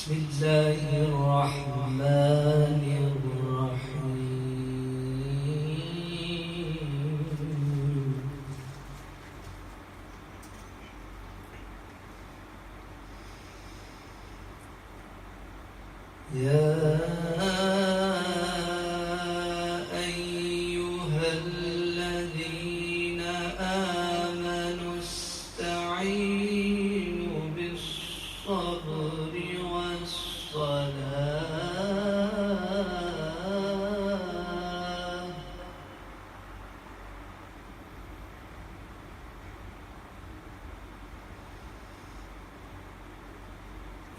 بسم الله الرحمن الرحيم. يا أيها الذين آمنوا استعينوا بالصبر والصلاة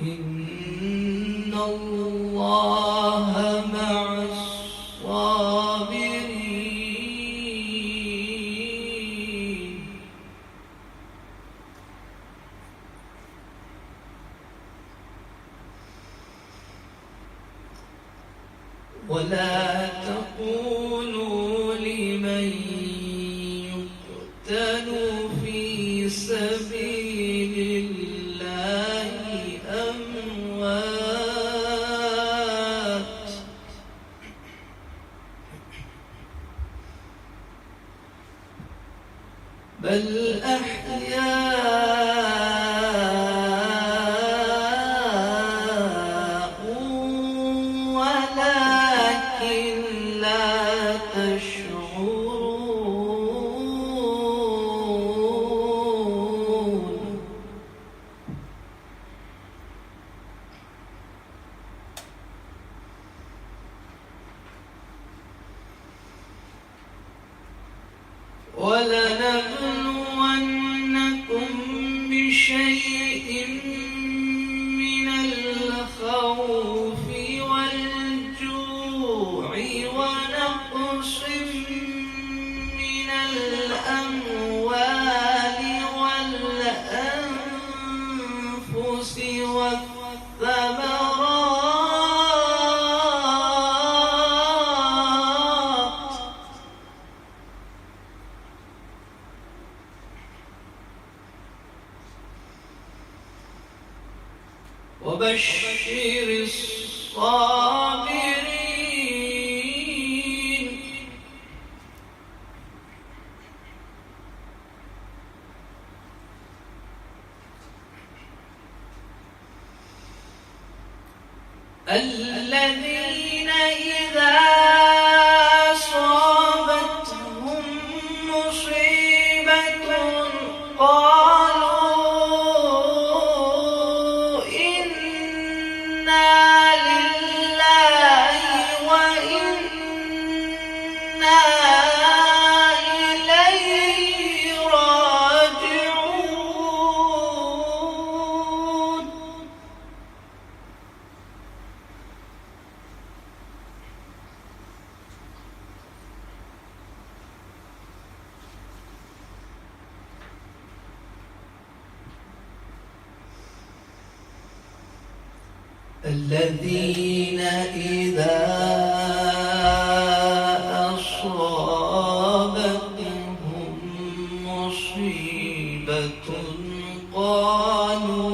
إن الله مع الصابرين. ولا تقولوا لمن يقتل في سبيل الله أموات، بل أحياء ولكن لا تشعرون. ولنبلونكم بشيء من الخوف والجوع ونقص من الأموال والأنفس والثمرات وبشر الصابرين. الذين إذا أصابتهم مصيبة قالوا إنا لله وإنا إليه راجعون. الذين إذا أصابتهم مصيبة قالوا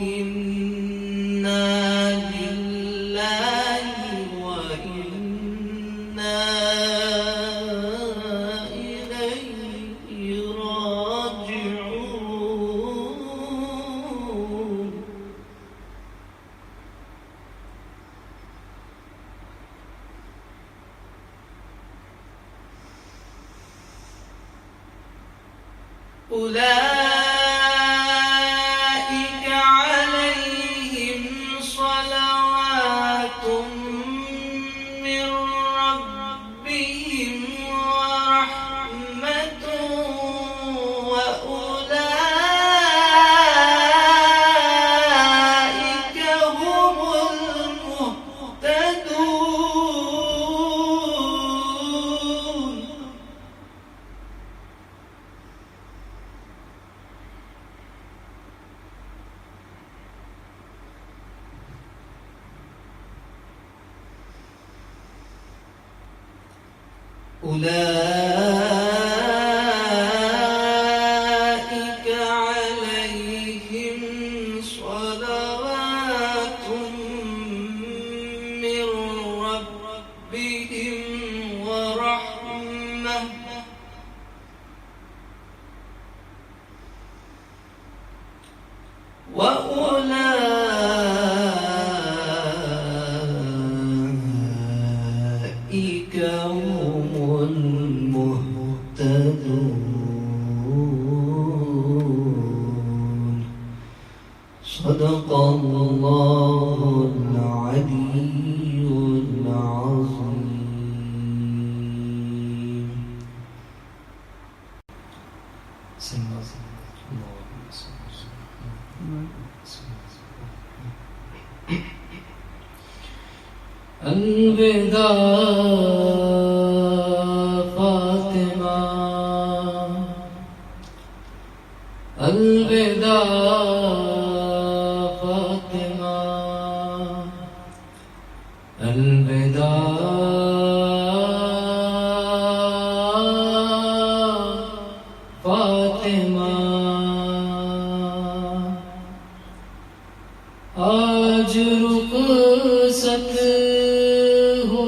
إنا لله وإنا إليه راجعون. أولئك عليهم صلوات من ربهم ورحمة وأولئك هم المهتدون. أولئك عليهم بهم ورحمة وأولئك هم المهتدون. صدق الله العلي العظيم. الوداع فاطمہ، الوداع فاطمہ، الوداع فاطمہ. آج رخصت ہو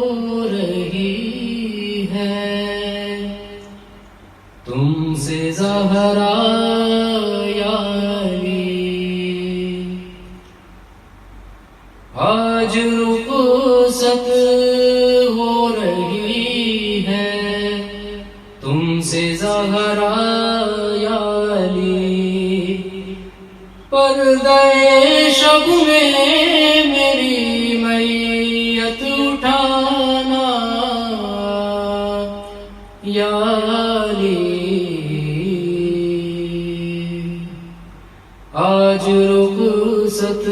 رہی ہے تم سے زہرا یا علی. آج رخصت ہو رہی ہے تم سے زہرا یا علی. پردہ شب میں میری میت اٹھانا یا علی. آج رخصت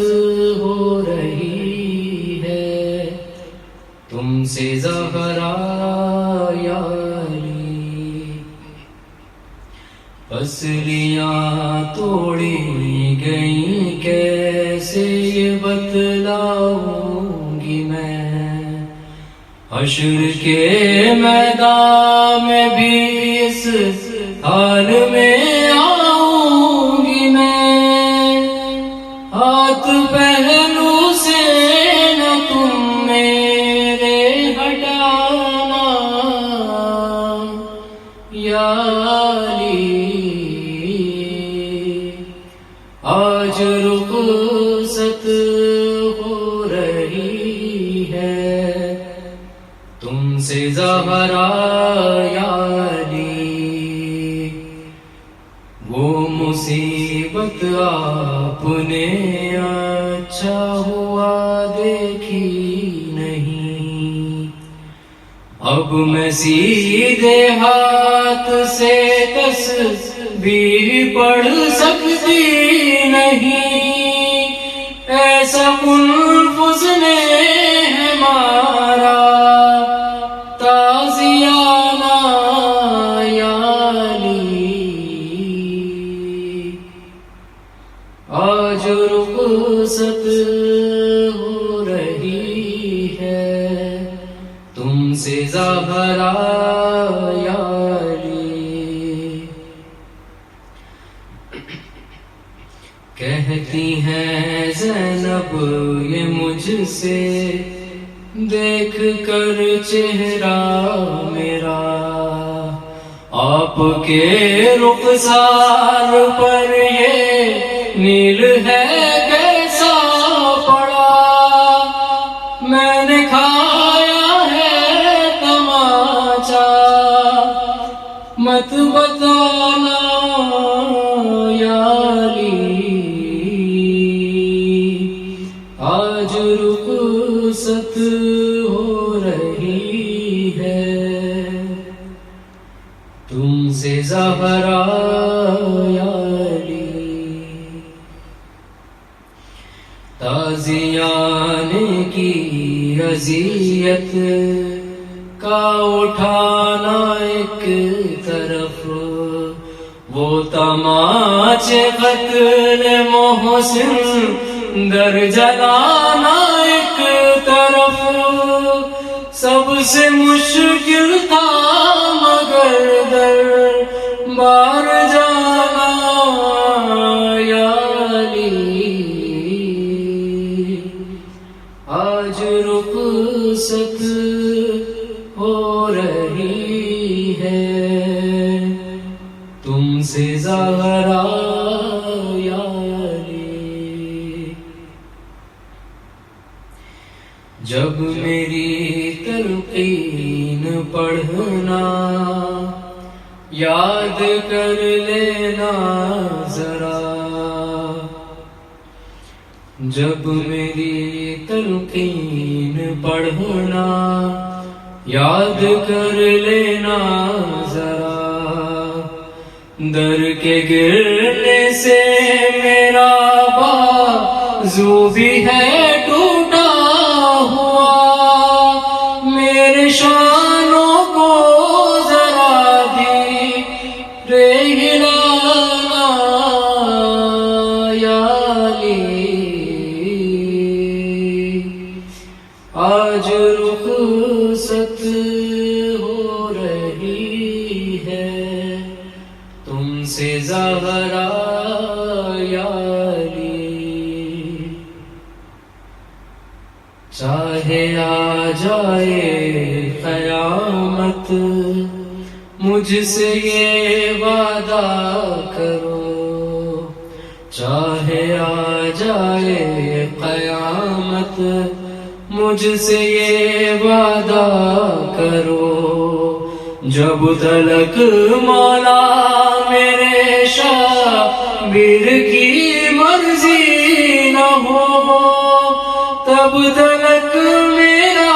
ہو رہی ہے تم سے زہرا یا علی. پسلیاں توڑی گئیں کیسے یہ بتلاؤں گی میں. حشر کے میدان میں بھی اس حال میں آؤں گی میں. ہاتھ پہلو سے نہ تم میرے ہٹانا یا علی. آج رخصت ہو رہی ہے تم سے زہرا یا علی. وہ مصیبت آپ نے اچھا ہوا دیکھی نہیں. اب میں سیدھے ہاتھ سے تسبیح پڑھ سکتی نہیں. ایسا کلف اس نے ہے مارا تازیانہ یا علی. آج رخصت ہو رہی ہے تم سے زہرا یا علی. کہتی ہیں زینب یہ مجھ سے دیکھ کر چہرہ میرا. آپ کے رخسار پر یہ نیل ہے کیسا پڑا. میں نے کھایا ہے تماچا مت بتانا یا علی. آج رخصت ہو رہی ہے تم سے زہرا یا علی. تازیانے کی اذیت کا اٹھانا ایک طرف، وہ تماچے قتل محسن در جلانا ایک طرف. سب سے مشکل تھا مگر در بار جانا یا علی. آج رخصت تلقین پڑھنا یاد کر لینا ذرا، جب میری تلقین پڑھنا یاد کر لینا ذرا، در کے گرنے سے میرا بازو بھی ہے ٹوٹا ہوا، میرے شانوں کو ذرا دھیرے ہلانا یا علی، آج رخصت ہو رہی ہے تم سے زہرا یا علی، چاہے آ جائے قیامت مجھ سے یہ وعدہ کرو، چاہے آ جائے قیامت مجھ سے یہ وعدہ کرو، جب تلک مولا میرے شبیر کی مرضی نہ ہو، تب تلک میرا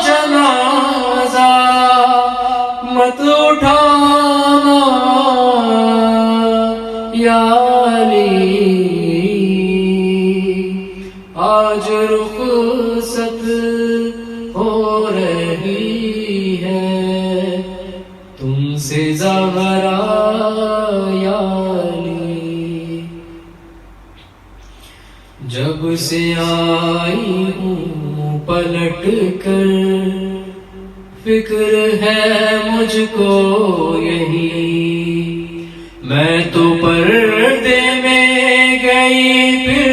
جنازہ مت اٹھانا یا علی، آج رخصت ہو رہی ہے تم سے زہرا یا علی، جب سے آئی ہوں پلٹ کر فکر ہے مجھ کو یہی، میں تو پردے میں گئی پھر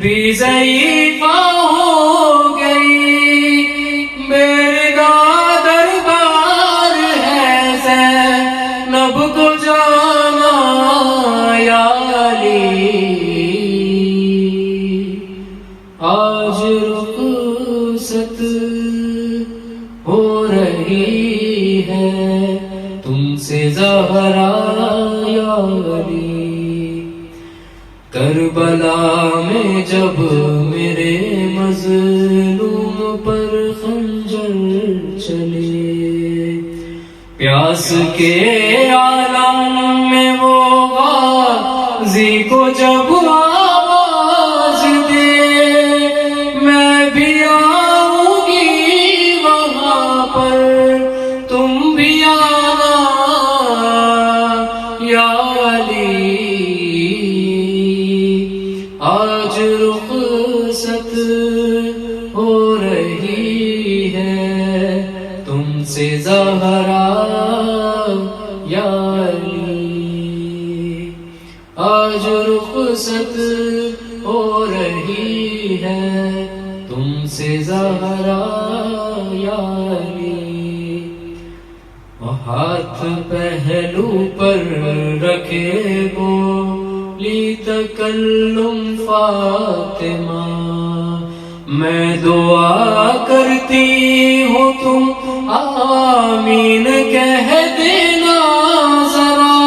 بھی ضعیفہ ہو گئی، میرے دربار ہے زینب کو جانا یا علی، آج رخصت ہو رہی ہے تم سے زہرا یا علی، کربلا میں جب میرے مظلوم پر خنجر چلے، پیاس کے عالم میں وہ غازی کو جب آواز دے، میں بھی آؤں گی وہاں پر تم بھی آنا یا علی، آج رخصت ہو رہی ہے تم سے زہرا یا علی، آج رخصت ہو رہی ہے تم سے زہرا یا علی، ہاتھ پہلو پر رکھے بولی تکلم فاطمہ، میں دعا کرتی ہوں تم آمین کہہ دینا ذرا،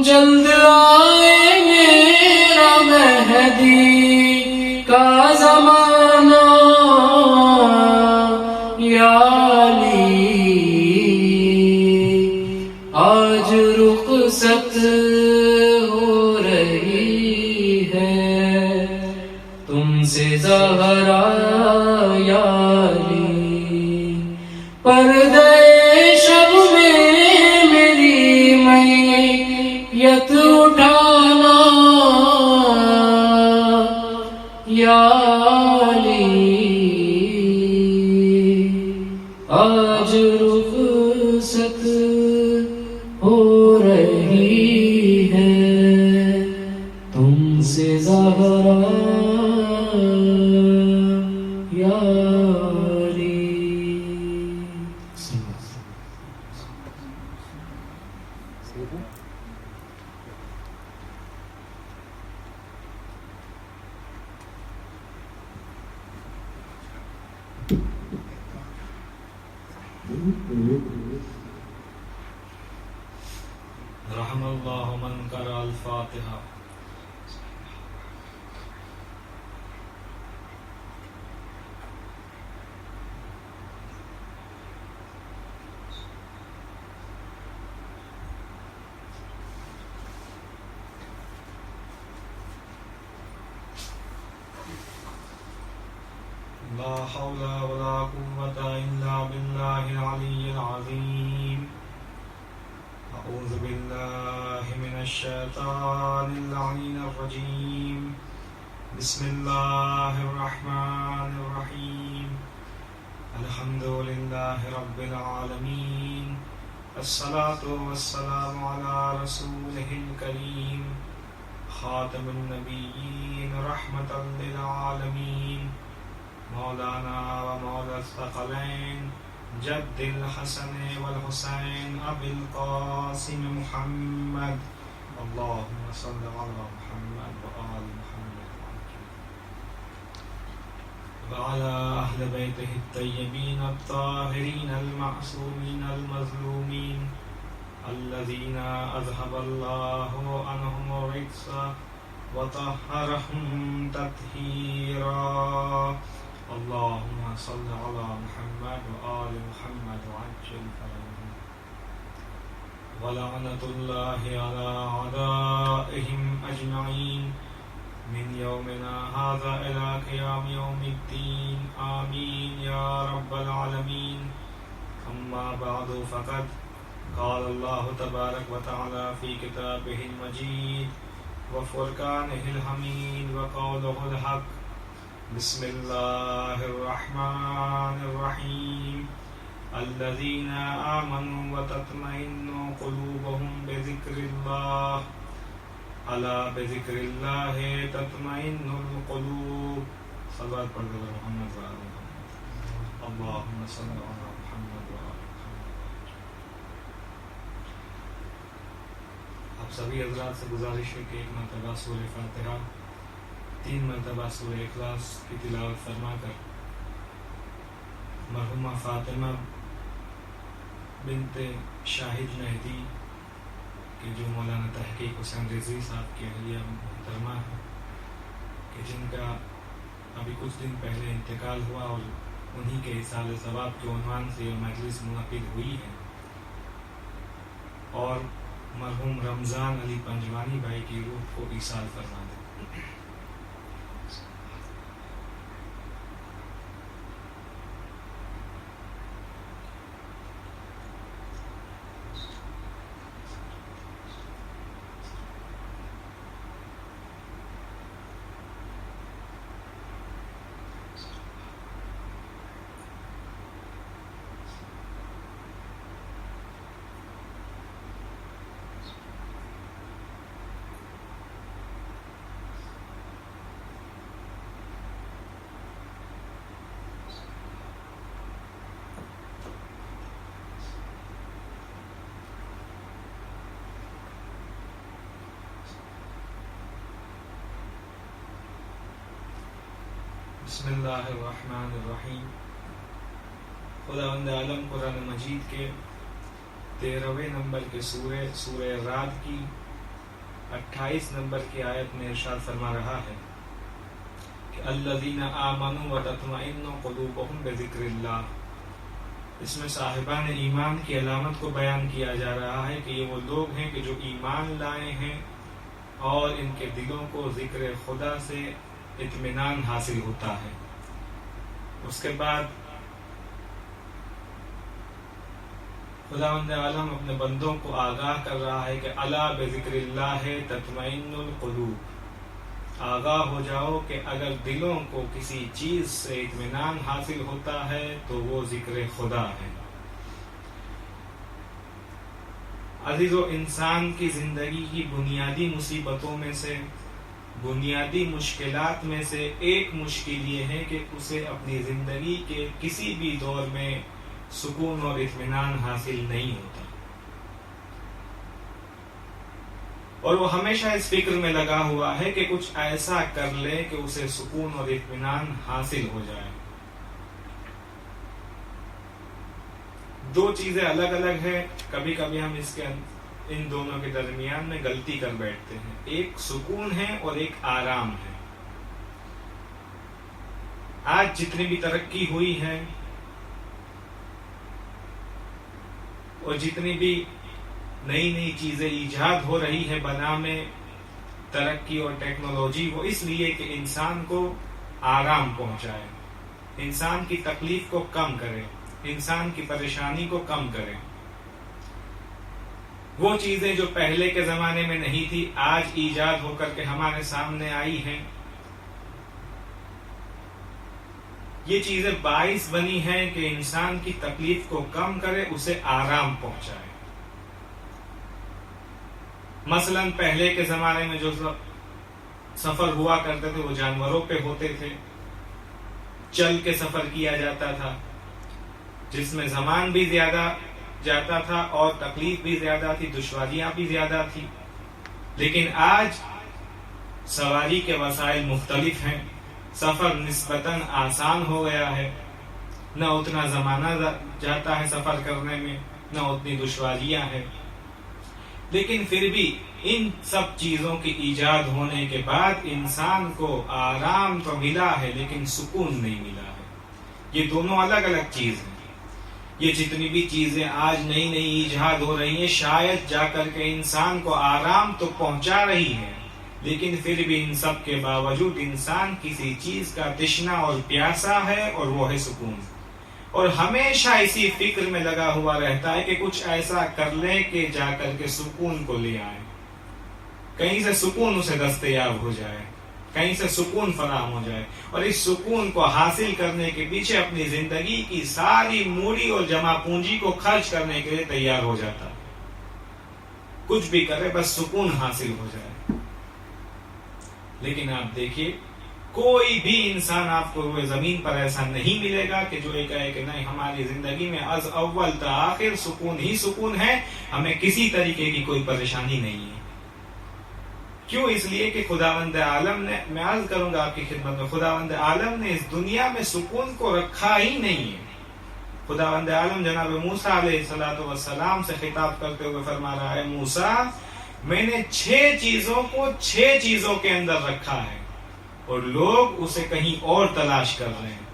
جلد آئے میرا مہدی کا زمانہ یا علی، آج رخصت ہو رہی ہے تم سے زہرا یا علی، پردے شب میں میری میت اٹھانا یا علی، آج رخصت ہو رہی ہے تم سے زہرا یا علی۔ رحم اللہ من قرأ الفاتحہ. لا حول ولا قوة إلا بالله العلي العظيم. أعوذ بالله من الشيطان اللعين الرجيم. بسم الله الرحمن الرحيم. الحمد لله رب العالمين. الصلاة والسلام على رسوله الكريم خاتم النبيين رحمة للعالمين مولانا ومولا الثقلين جد الحسن والحسين أبي القاسم محمد. اللهم صل على محمد وآل محمد وعلى أهل بيته الطيبين الطاهرين المعصومين المظلومين الذين أذهب الله عنهم الرجس وطهرهم تطهيرا. اللهم صل على محمد وآل محمد وعجل فرجهم. ولعنة الله على أعدائهم أجمعين من يومنا هذا إلى قيام يوم الدين. آمين يا رب العالمين. أما بعد فقد قال الله تبارك وتعالى في كتابه المجيد وفرقانه الحميد وقوله الحق. بسم الله الرحمن الرحيم. الذين آمنوا وتطمئن قلوبهم بذكر الله ألا بذكر الله تطمئن القلوب. صلوات پڑھ دو محمد و آل محمد. اللهم صل على محمد و آل محمد. آپ سبھی حضرات سے گزارش ہے کہ ایک مرتبہ سورہ فاتحہ 3 مرتبہ سورہ اخلاص کی تلاوت فرما کر مرحومہ فاطمہ بنت شاہد مہدی کہ جو مولانا تحقیق حسین رضوی صاحب کے اہلیہ محترمہ ہیں کہ جن کا ابھی کچھ دن پہلے انتقال ہوا اور انہی کے ایصال ثواب کے عنوان سے یہ مجلس منعقد ہوئی ہے، اور مرحوم رمضان علی پنجوانی بھائی کی روح کو ایصال فرما دیں. بسم اللہ الرحمن الرحیم. خداوند عالم قرآن مجید کے 13ویں نمبر کے سورہ رعد کی 28 نمبر کی آیت میں ارشاد فرما رہا ہے کہ الذین آمنوا وتطمئن قلوبهم بذکر اللہ. اس میں صاحبان ایمان کی علامت کو بیان کیا جا رہا ہے کہ یہ وہ لوگ ہیں کہ جو ایمان لائے ہیں اور ان کے دلوں کو ذکر خدا سے اطمینان حاصل ہوتا ہے. اس کے بعد خداوند عالم اپنے بندوں کو آگاہ کر رہا ہے کہ الا بذکر اللہ تطمئن القلوب. آگاہ ہو جاؤ کہ اگر دلوں کو کسی چیز سے اطمینان حاصل ہوتا ہے تو وہ ذکر خدا ہے. عزیزو، انسان کی زندگی کی بنیادی مصیبتوں میں سے، بنیادی مشکلات میں سے ایک مشکل یہ ہے کہ اسے اپنی زندگی کے کسی بھی دور میں سکون اور اطمینان حاصل نہیں ہوتا، اور وہ ہمیشہ اس فکر میں لگا ہوا ہے کہ کچھ ایسا کر لے کہ اسے سکون اور اطمینان حاصل ہو جائے. دو چیزیں الگ الگ ہیں. کبھی کبھی ہم ان دونوں کے درمیان میں غلطی کر بیٹھتے ہیں. ایک سکون ہے اور ایک آرام ہے. آج جتنی بھی ترقی ہوئی ہے اور جتنی بھی نئی نئی چیزیں ایجاد ہو رہی ہے بنا میں ترقی اور ٹیکنالوجی، وہ اس لیے کہ انسان کو آرام پہنچائے، انسان کی تکلیف کو کم کرے، انسان کی پریشانی کو کم کرے. وہ چیزیں جو پہلے کے زمانے میں نہیں تھی آج ایجاد ہو کر کے ہمارے سامنے آئی ہیں. یہ چیزیں باعث بنی ہیں کہ انسان کی تکلیف کو کم کرے، اسے آرام پہنچائے. مثلا پہلے کے زمانے میں جو سفر ہوا کرتے تھے وہ جانوروں پہ ہوتے تھے، چل کے سفر کیا جاتا تھا، جس میں زمان بھی زیادہ جاتا تھا اور تکلیف بھی زیادہ تھی، دشواریاں بھی زیادہ تھی. لیکن آج سواری کے وسائل مختلف ہیں، سفر نسبتاً آسان ہو گیا ہے، نہ اتنا زمانہ جاتا ہے سفر کرنے میں، نہ اتنی دشواریاں ہیں. لیکن پھر بھی ان سب چیزوں کی ایجاد ہونے کے بعد انسان کو آرام تو ملا ہے لیکن سکون نہیں ملا ہے. یہ دونوں الگ الگ چیز ہیں. یہ جتنی بھی چیزیں آج نئی نئی ایجاد ہو رہی ہیں شاید جا کر کے انسان کو آرام تو پہنچا رہی ہے، لیکن پھر بھی ان سب کے باوجود انسان کسی چیز کا تشنا اور پیاسا ہے اور وہ ہے سکون. اور ہمیشہ اسی فکر میں لگا ہوا رہتا ہے کہ کچھ ایسا کر لیں کہ جا کر کے سکون کو لے آئے، کہیں سے سکون اسے دستیاب ہو جائے، کہیں سے سکون فراہم ہو جائے. اور اس سکون کو حاصل کرنے کے پیچھے اپنی زندگی کی ساری موڑی اور جمع پونجی کو خرچ کرنے کے لیے تیار ہو جاتا ہے. کچھ بھی کرے بس سکون حاصل ہو جائے. لیکن آپ دیکھیے کوئی بھی انسان آپ کو روئے زمین پر ایسا نہیں ملے گا کہ جو یہ کہے کہ نہیں ہماری زندگی میں از اول تا آخر سکون ہی سکون ہے، ہمیں کسی طریقے کی کوئی پریشانی نہیں ہے. کیوں؟ اس لیے کہ خداوند عالم نے، میں عرض کروں گا آپ کی خدمت میں، خداوند عالم نے اس دنیا میں سکون کو رکھا ہی نہیں ہے. خداوند عالم جناب موسیٰ علیہ السلام سے خطاب کرتے ہوئے فرما رہا ہے، موسیٰ میں نے 6 چیزوں کو 6 چیزوں کے اندر رکھا ہے اور لوگ اسے کہیں اور تلاش کر رہے ہیں.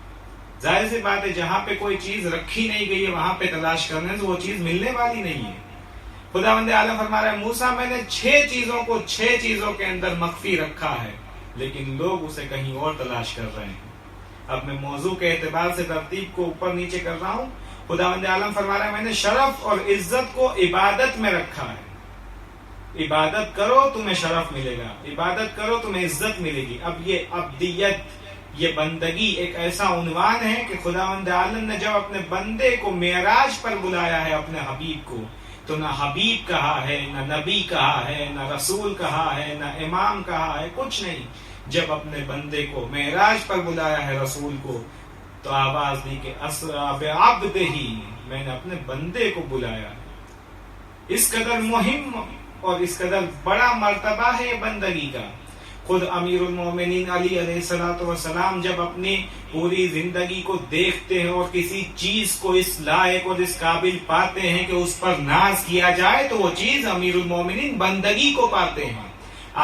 ظاہر سی بات ہے جہاں پہ کوئی چیز رکھی نہیں گئی ہے وہاں پہ تلاش کرنے سے وہ چیز ملنے والی نہیں ہے. خداوند عالم فرما رہا ہے، موسیٰ میں نے 6 چیزوں کو 6 چیزوں کے اندر مخفی رکھا ہے لیکن لوگ اسے کہیں اور تلاش کر رہے ہیں. اب میں موضوع کے اعتبار سے ترتیب کو اوپر نیچے کر رہا ہوں. خداوند عالم فرما رہا ہے، میں نے شرف اور عزت کو عبادت میں رکھا ہے. عبادت کرو تمہیں شرف ملے گا، عبادت کرو تمہیں عزت ملے گی. اب یہ عبدیت، یہ بندگی ایک ایسا عنوان ہے کہ خداوند عالم نے جب اپنے بندے کو معراج پر بلایا ہے اپنے حبیب کو، تو نہ حبیب کہا ہے، نہ نبی کہا ہے، نہ رسول کہا ہے، نہ امام کہا ہے، کچھ نہیں. جب اپنے بندے کو معراج پر بلایا ہے رسول کو تو آواز دی کہ اسرا بعبدہ، میں نے اپنے بندے کو بلایا. اس قدر مہم اور اس قدر بڑا مرتبہ ہے یہ بندگی کا. خود امیر المومنین علی علیہ السلام جب اپنی پوری زندگی کو دیکھتے ہیں اور کسی چیز کو اس لائق اور اس قابل پاتے ہیں کہ اس پر ناز کیا جائے تو وہ چیز امیر المومنین بندگی کو پاتے ہیں.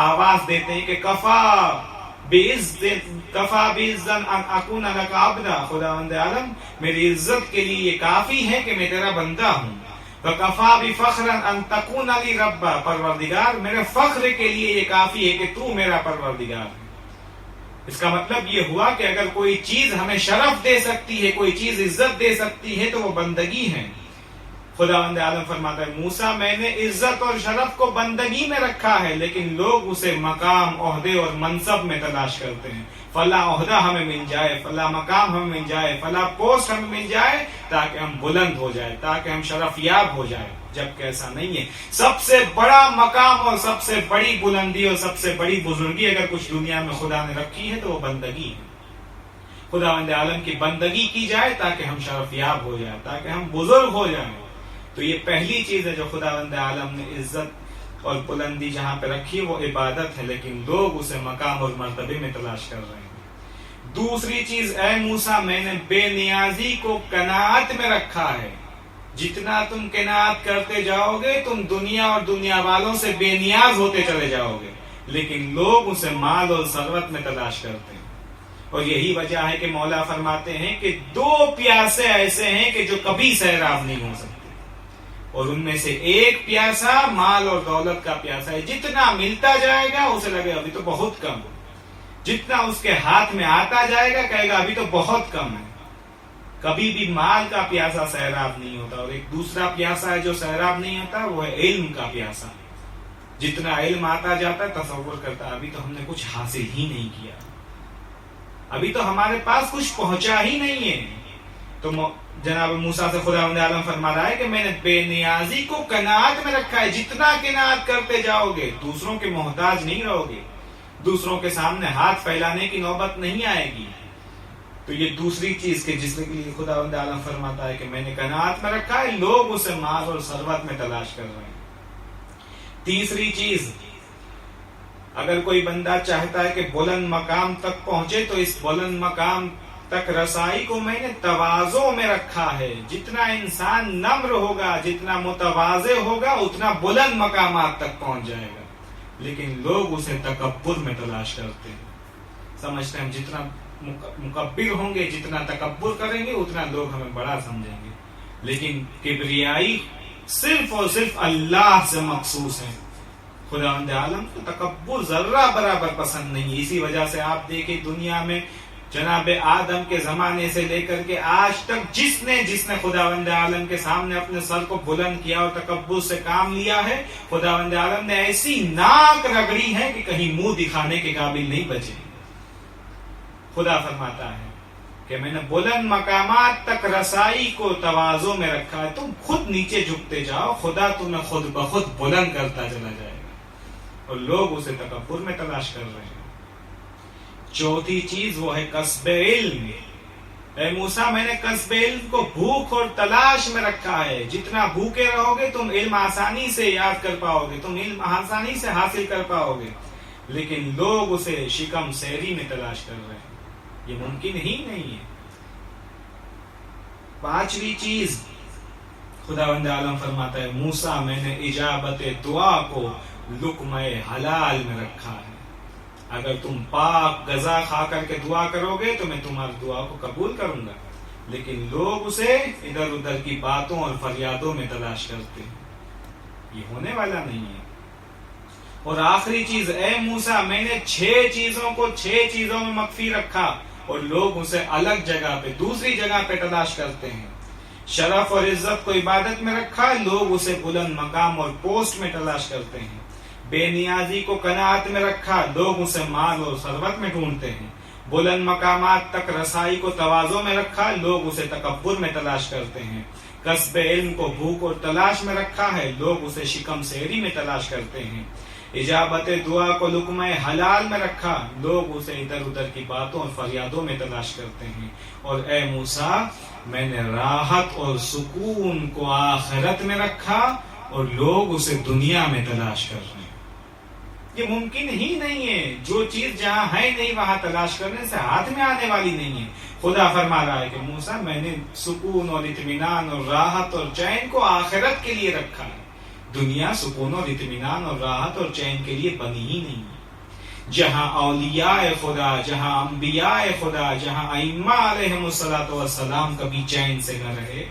آواز دیتے ہیں کہ کفا بعزت ان اکون لک عبدا، خداوند عالم میری عزت کے لیے یہ کافی ہے کہ میں تیرا بندہ ہوں. وَكَفَى بِفَخْرًا أَن تَكُونَ لِي رَبًّا، پروردگار میرے فخر کے لیے یہ کافی ہے کہ تو میرا پروردگار ہے. اس کا مطلب یہ ہوا کہ اگر کوئی چیز ہمیں شرف دے سکتی ہے، کوئی چیز عزت دے سکتی ہے تو وہ بندگی ہے. خداوند عالم فرماتا ہے، موسیٰ میں نے عزت اور شرف کو بندگی میں رکھا ہے لیکن لوگ اسے مقام، عہدے اور منصب میں تلاش کرتے ہیں. فلاں عہدہ ہمیں مل جائے، فلاں مقام ہمیں مل جائے، فلاں پوسٹ ہمیں مل جائے تاکہ ہم بلند ہو جائے، تاکہ ہم شرف یاب ہو جائے. جبکہ ایسا نہیں ہے. سب سے بڑا مقام اور سب سے بڑی بلندی اور سب سے بڑی بزرگی اگر کچھ دنیا میں خدا نے رکھی ہے تو وہ بندگی ہے. خداوند عالم کی بندگی کی جائے تاکہ ہم شرف یاب ہو جائے، تاکہ ہم بزرگ ہو جائیں. تو یہ پہلی چیز ہے جو خداوند عالم نے عزت اور بلندی جہاں پہ رکھی وہ عبادت ہے، لیکن لوگ اسے مقام اور مرتبے میں تلاش کر رہے ہیں. دوسری چیز، اے موسیٰ میں نے بے نیازی کو قناعت میں رکھا ہے. جتنا تم قناعت کرتے جاؤ گے تم دنیا اور دنیا والوں سے بے نیاز ہوتے چلے جاؤ گے، لیکن لوگ اسے مال اور ثروت میں تلاش کرتے ہیں۔ اور یہی وجہ ہے کہ مولا فرماتے ہیں کہ 2 پیاسے ایسے ہیں کہ جو کبھی سیراب نہیں ہو سکتے، اور ان میں سے ایک پیاسا مال اور دولت کا پیاسا ہے۔ جتنا ملتا جائے گا اسے لگے ابھی تو بہت کم، جتنا اس کے ہاتھ میں آتا جائے گا کہے گا ابھی تو بہت کم ہے۔ کبھی بھی مال کا پیاسا سیراب نہیں ہوتا، اور ایک دوسرا پیاسا ہے جو سیراب نہیں ہوتا، وہ ہے علم کا پیاسا۔ جتنا علم آتا جاتا ہے تصور کرتا ہے ابھی تو ہم نے کچھ حاصل ہی نہیں کیا، ابھی تو ہمارے پاس کچھ پہنچا ہی نہیں ہے۔ تو جناب موسیٰ سے خداوند عالم فرما رہا ہے کہ میں نے بے نیازی کو قناعت میں رکھا ہے، جتنا قناعت کرتے جاؤ گے دوسروں کے محتاج نہیں رہو گے، دوسروں کے سامنے ہاتھ پھیلانے کی نوبت نہیں آئے گی۔ تو یہ دوسری چیز کے جس کے لیے خداوند عالم فرماتا ہے کہ میں نے قناعت میں رکھا ہے، لوگ اسے مال اور ثروت میں تلاش کر رہے ہیں۔ تیسری چیز، اگر کوئی بندہ چاہتا ہے کہ بلند مقام تک پہنچے تو اس بلند مقام تک رسائی کو میں نے تواضع میں رکھا ہے۔ جتنا انسان نمر ہوگا، جتنا متواضع ہوگا، اتنا بلند مقامات تک پہنچ جائے گا، لیکن لوگ اسے تکبر میں تلاش کرتے ہیں۔ سمجھتے ہیں ہم جتنا مکبر ہوں گے، جتنا تکبر کریں گے، اتنا لوگ ہمیں بڑا سمجھیں گے، لیکن کبریائی صرف اور صرف اللہ سے مخصوص ہے۔ خداوند عالم کو تکبر ذرہ برابر پسند نہیں ہے۔ اسی وجہ سے آپ دیکھیں دنیا میں جناب آدم کے زمانے سے لے کر کے آج تک جس نے خداوند عالم کے سامنے اپنے سر کو بلند کیا اور تکبر سے کام لیا ہے، خداوند عالم نے ایسی ناک رگڑی ہے کہ کہیں منہ دکھانے کے قابل نہیں بچے۔ خدا فرماتا ہے کہ میں نے بلند مقامات تک رسائی کو تواضع میں رکھا ہے، تم خود نیچے جھکتے جاؤ، خدا تمہیں خود بخود بلند کرتا چلا جائے گا، اور لوگ اسے تکبر میں تلاش کر رہے ہیں۔ چوتھی چیز وہ ہے کسب علم۔ اے موسیٰ میں نے کسب علم کو بھوک اور تلاش میں رکھا ہے، جتنا بھوکے رہو گے تم علم آسانی سے یاد کر پاؤ گے، تم علم آسانی سے حاصل کر پاؤ گے، لیکن لوگ اسے شکم سیری میں تلاش کر رہے ہیں، یہ ممکن ہی نہیں ہے۔ پانچویں چیز خداوند عالم فرماتا ہے موسیٰ میں نے اجابت دعا کو لقمہ حلال میں رکھا ہے۔ اگر تم پاک غذا کھا کر کے دعا کرو گے تو میں تمہاری دعا کو قبول کروں گا، لیکن لوگ اسے ادھر ادھر کی باتوں اور فریادوں میں تلاش کرتے ہیں، یہ ہونے والا نہیں ہے۔ اور آخری چیز، اے موسیٰ میں نے 6 چیزوں کو 6 چیزوں میں مخفی رکھا، اور لوگ اسے الگ جگہ پہ دوسری جگہ پہ تلاش کرتے ہیں۔ شرف اور عزت کو عبادت میں رکھا، لوگ اسے بلند مقام اور پوسٹ میں تلاش کرتے ہیں۔ بے نیازی کو قناعت میں رکھا، لوگ اسے مال اور ثروت میں ڈھونڈتے ہیں۔ بلند مقامات تک رسائی کو تواضع میں رکھا، لوگ اسے تکبر میں تلاش کرتے ہیں۔ کسب علم کو بھوک اور تلاش میں رکھا ہے، لوگ اسے شکم سیری میں تلاش کرتے ہیں۔ اجابت دعا کو لقمہ حلال میں رکھا، لوگ اسے ادھر ادھر کی باتوں اور فریادوں میں تلاش کرتے ہیں۔ اور اے موسیٰ میں نے راحت اور سکون کو آخرت میں رکھا، اور لوگ اسے دنیا میں تلاش کر رہے ہیں۔ یہ ممکن ہی نہیں ہے، جو چیز جہاں ہے نہیں وہاں تلاش کرنے سے ہاتھ میں آنے والی نہیں ہے۔ خدا فرما رہا ہے کہ موسیٰ میں نے سکون اور اطمینان اور راحت اور چین کو آخرت کے لیے رکھا ہے، دنیا سکون اور اطمینان اور راحت اور چین کے لیے بنی ہی نہیں ہے۔ جہاں اولیاء خدا، جہاں انبیاء خدا، جہاں ائمہ علیہم السلام کبھی چین سے نہ رہے،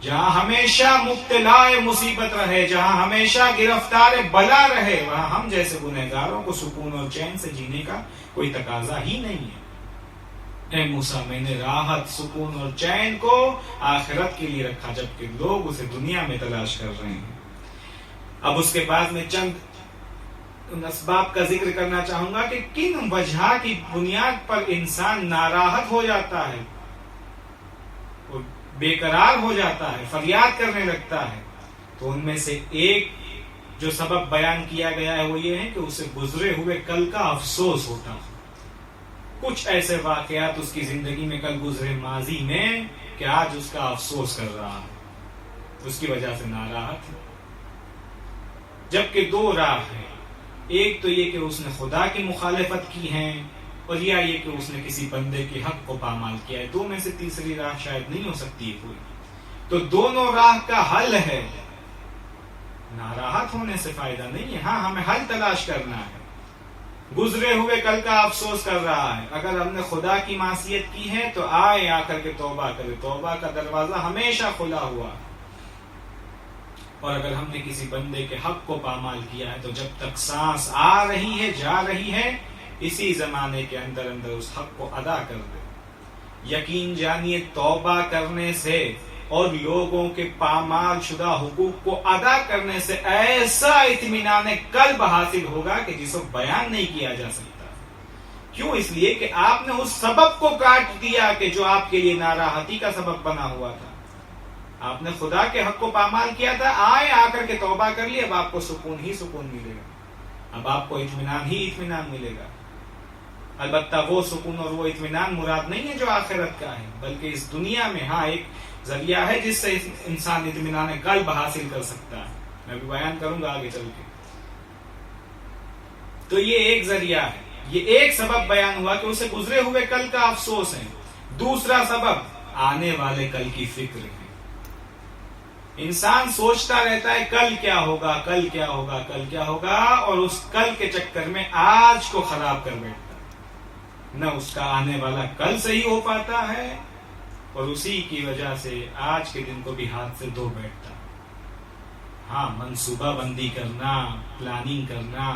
جہاں ہمیشہ مبتلا مصیبت رہے، جہاں ہمیشہ گرفتار بلا رہے، وہاں ہم جیسے گنہگاروں کو سکون اور چین سے جینے کا کوئی تقاضا ہی نہیں ہے۔ اے موسیٰ میں نے راحت، سکون اور چین کو آخرت کے لیے رکھا، جبکہ لوگ اسے دنیا میں تلاش کر رہے ہیں۔ اب اس کے بعد میں چند ان اسباب کا ذکر کرنا چاہوں گا کہ کن وجہ کی بنیاد پر انسان ناراحت ہو جاتا ہے، بے قرار ہو جاتا ہے، فریاد کرنے لگتا ہے۔ تو ان میں سے ایک جو سبب بیان کیا گیا ہے وہ یہ ہے کہ اسے گزرے ہوئے کل کا افسوس ہوتا ہے۔ کچھ ایسے واقعات اس کی زندگی میں کل گزرے ماضی میں کہ آج اس کا افسوس کر رہا ہے، اس کی وجہ سے ناراحت ہے۔ جبکہ 2 راہ ہیں، ایک تو یہ کہ اس نے خدا کی مخالفت کی ہے، اور یا یہ کہ اس نے کسی بندے کے حق کو پامال کیا ہے۔ 2 میں سے تیسری راہ شاید نہیں ہو سکتی ہے کوئی۔ تو دونوں راہ کا حل ہے. ناراحت ہونے سے فائدہ نہیں ہے. ہاں ہمیں حل تلاش کرنا ہے. گزرے ہوئے کل کا افسوس کر رہا ہے. اگر ہم نے خدا کی معصیت کی ہے تو آئے آ کر کے توبہ کرے. توبہ کا دروازہ ہمیشہ کھلا ہوا. اور اگر ہم نے کسی بندے کے حق کو پامال کیا ہے تو جب تک سانس آ رہی ہے جا رہی ہے اسی زمانے کے اندر اندر اس حق کو ادا کر دے. یقین جانیے توبہ کرنے سے اور لوگوں کے پامال شدہ حقوق کو ادا کرنے سے ایسا اطمینان قلب حاصل ہوگا کہ جس کو بیان نہیں کیا جا سکتا. کیوں؟ اس لیے کہ آپ نے اس سبب کو کاٹ دیا کہ جو آپ کے لیے ناراحتی کا سبب بنا ہوا تھا. آپ نے خدا کے حق کو پامال کیا تھا, آئے آ کر کے توبہ کر لی. اب آپ کو سکون ہی سکون ملے گا. اب آپ کو اطمینان ہی اطمینان ملے گا. البتہ وہ سکون اور وہ اطمینان مراد نہیں ہے جو آخرت کا ہے, بلکہ اس دنیا میں ہاں ایک ذریعہ ہے جس سے انسان اطمینان قلب حاصل کر سکتا ہے. میں بھی بیان کروں گا آگے چل کے. تو یہ ایک ذریعہ ہے, یہ ایک سبب بیان ہوا کہ اسے گزرے ہوئے کل کا افسوس ہے. دوسرا سبب آنے والے کل کی فکر ہے. انسان سوچتا رہتا ہے کل کیا ہوگا, کل کیا ہوگا, کل کیا ہوگا, اور اس کل کے چکر میں آج کو خراب کر بیٹھتا. نہ اس کا آنے والا کل صحیح ہو پاتا ہے اور اسی کی وجہ سے آج کے دن کو بھی ہاتھ سے دھو بیٹھتا. ہاں منصوبہ بندی کرنا, پلاننگ کرنا,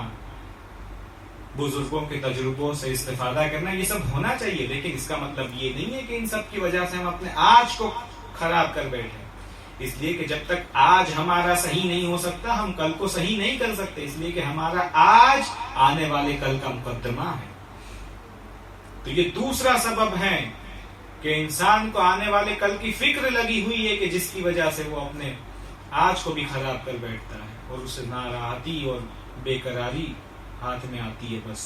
بزرگوں کے تجربوں سے استفادہ کرنا, یہ سب ہونا چاہیے, لیکن اس کا مطلب یہ نہیں ہے کہ ان سب کی وجہ سے ہم اپنے آج کو خراب کر بیٹھے. اس لیے کہ جب تک آج ہمارا صحیح نہیں ہو سکتا ہم کل کو صحیح نہیں کر سکتے. اس لیے کہ ہمارا آج آنے والے کل کا مقدمہ ہے. تو یہ دوسرا سبب ہے کہ انسان کو آنے والے کل کی فکر لگی ہوئی ہے کہ جس کی وجہ سے وہ اپنے آج کو بھی خراب کر بیٹھتا ہے اور اسے ناراحتی اور بے قراری ہاتھ میں آتی ہے بس.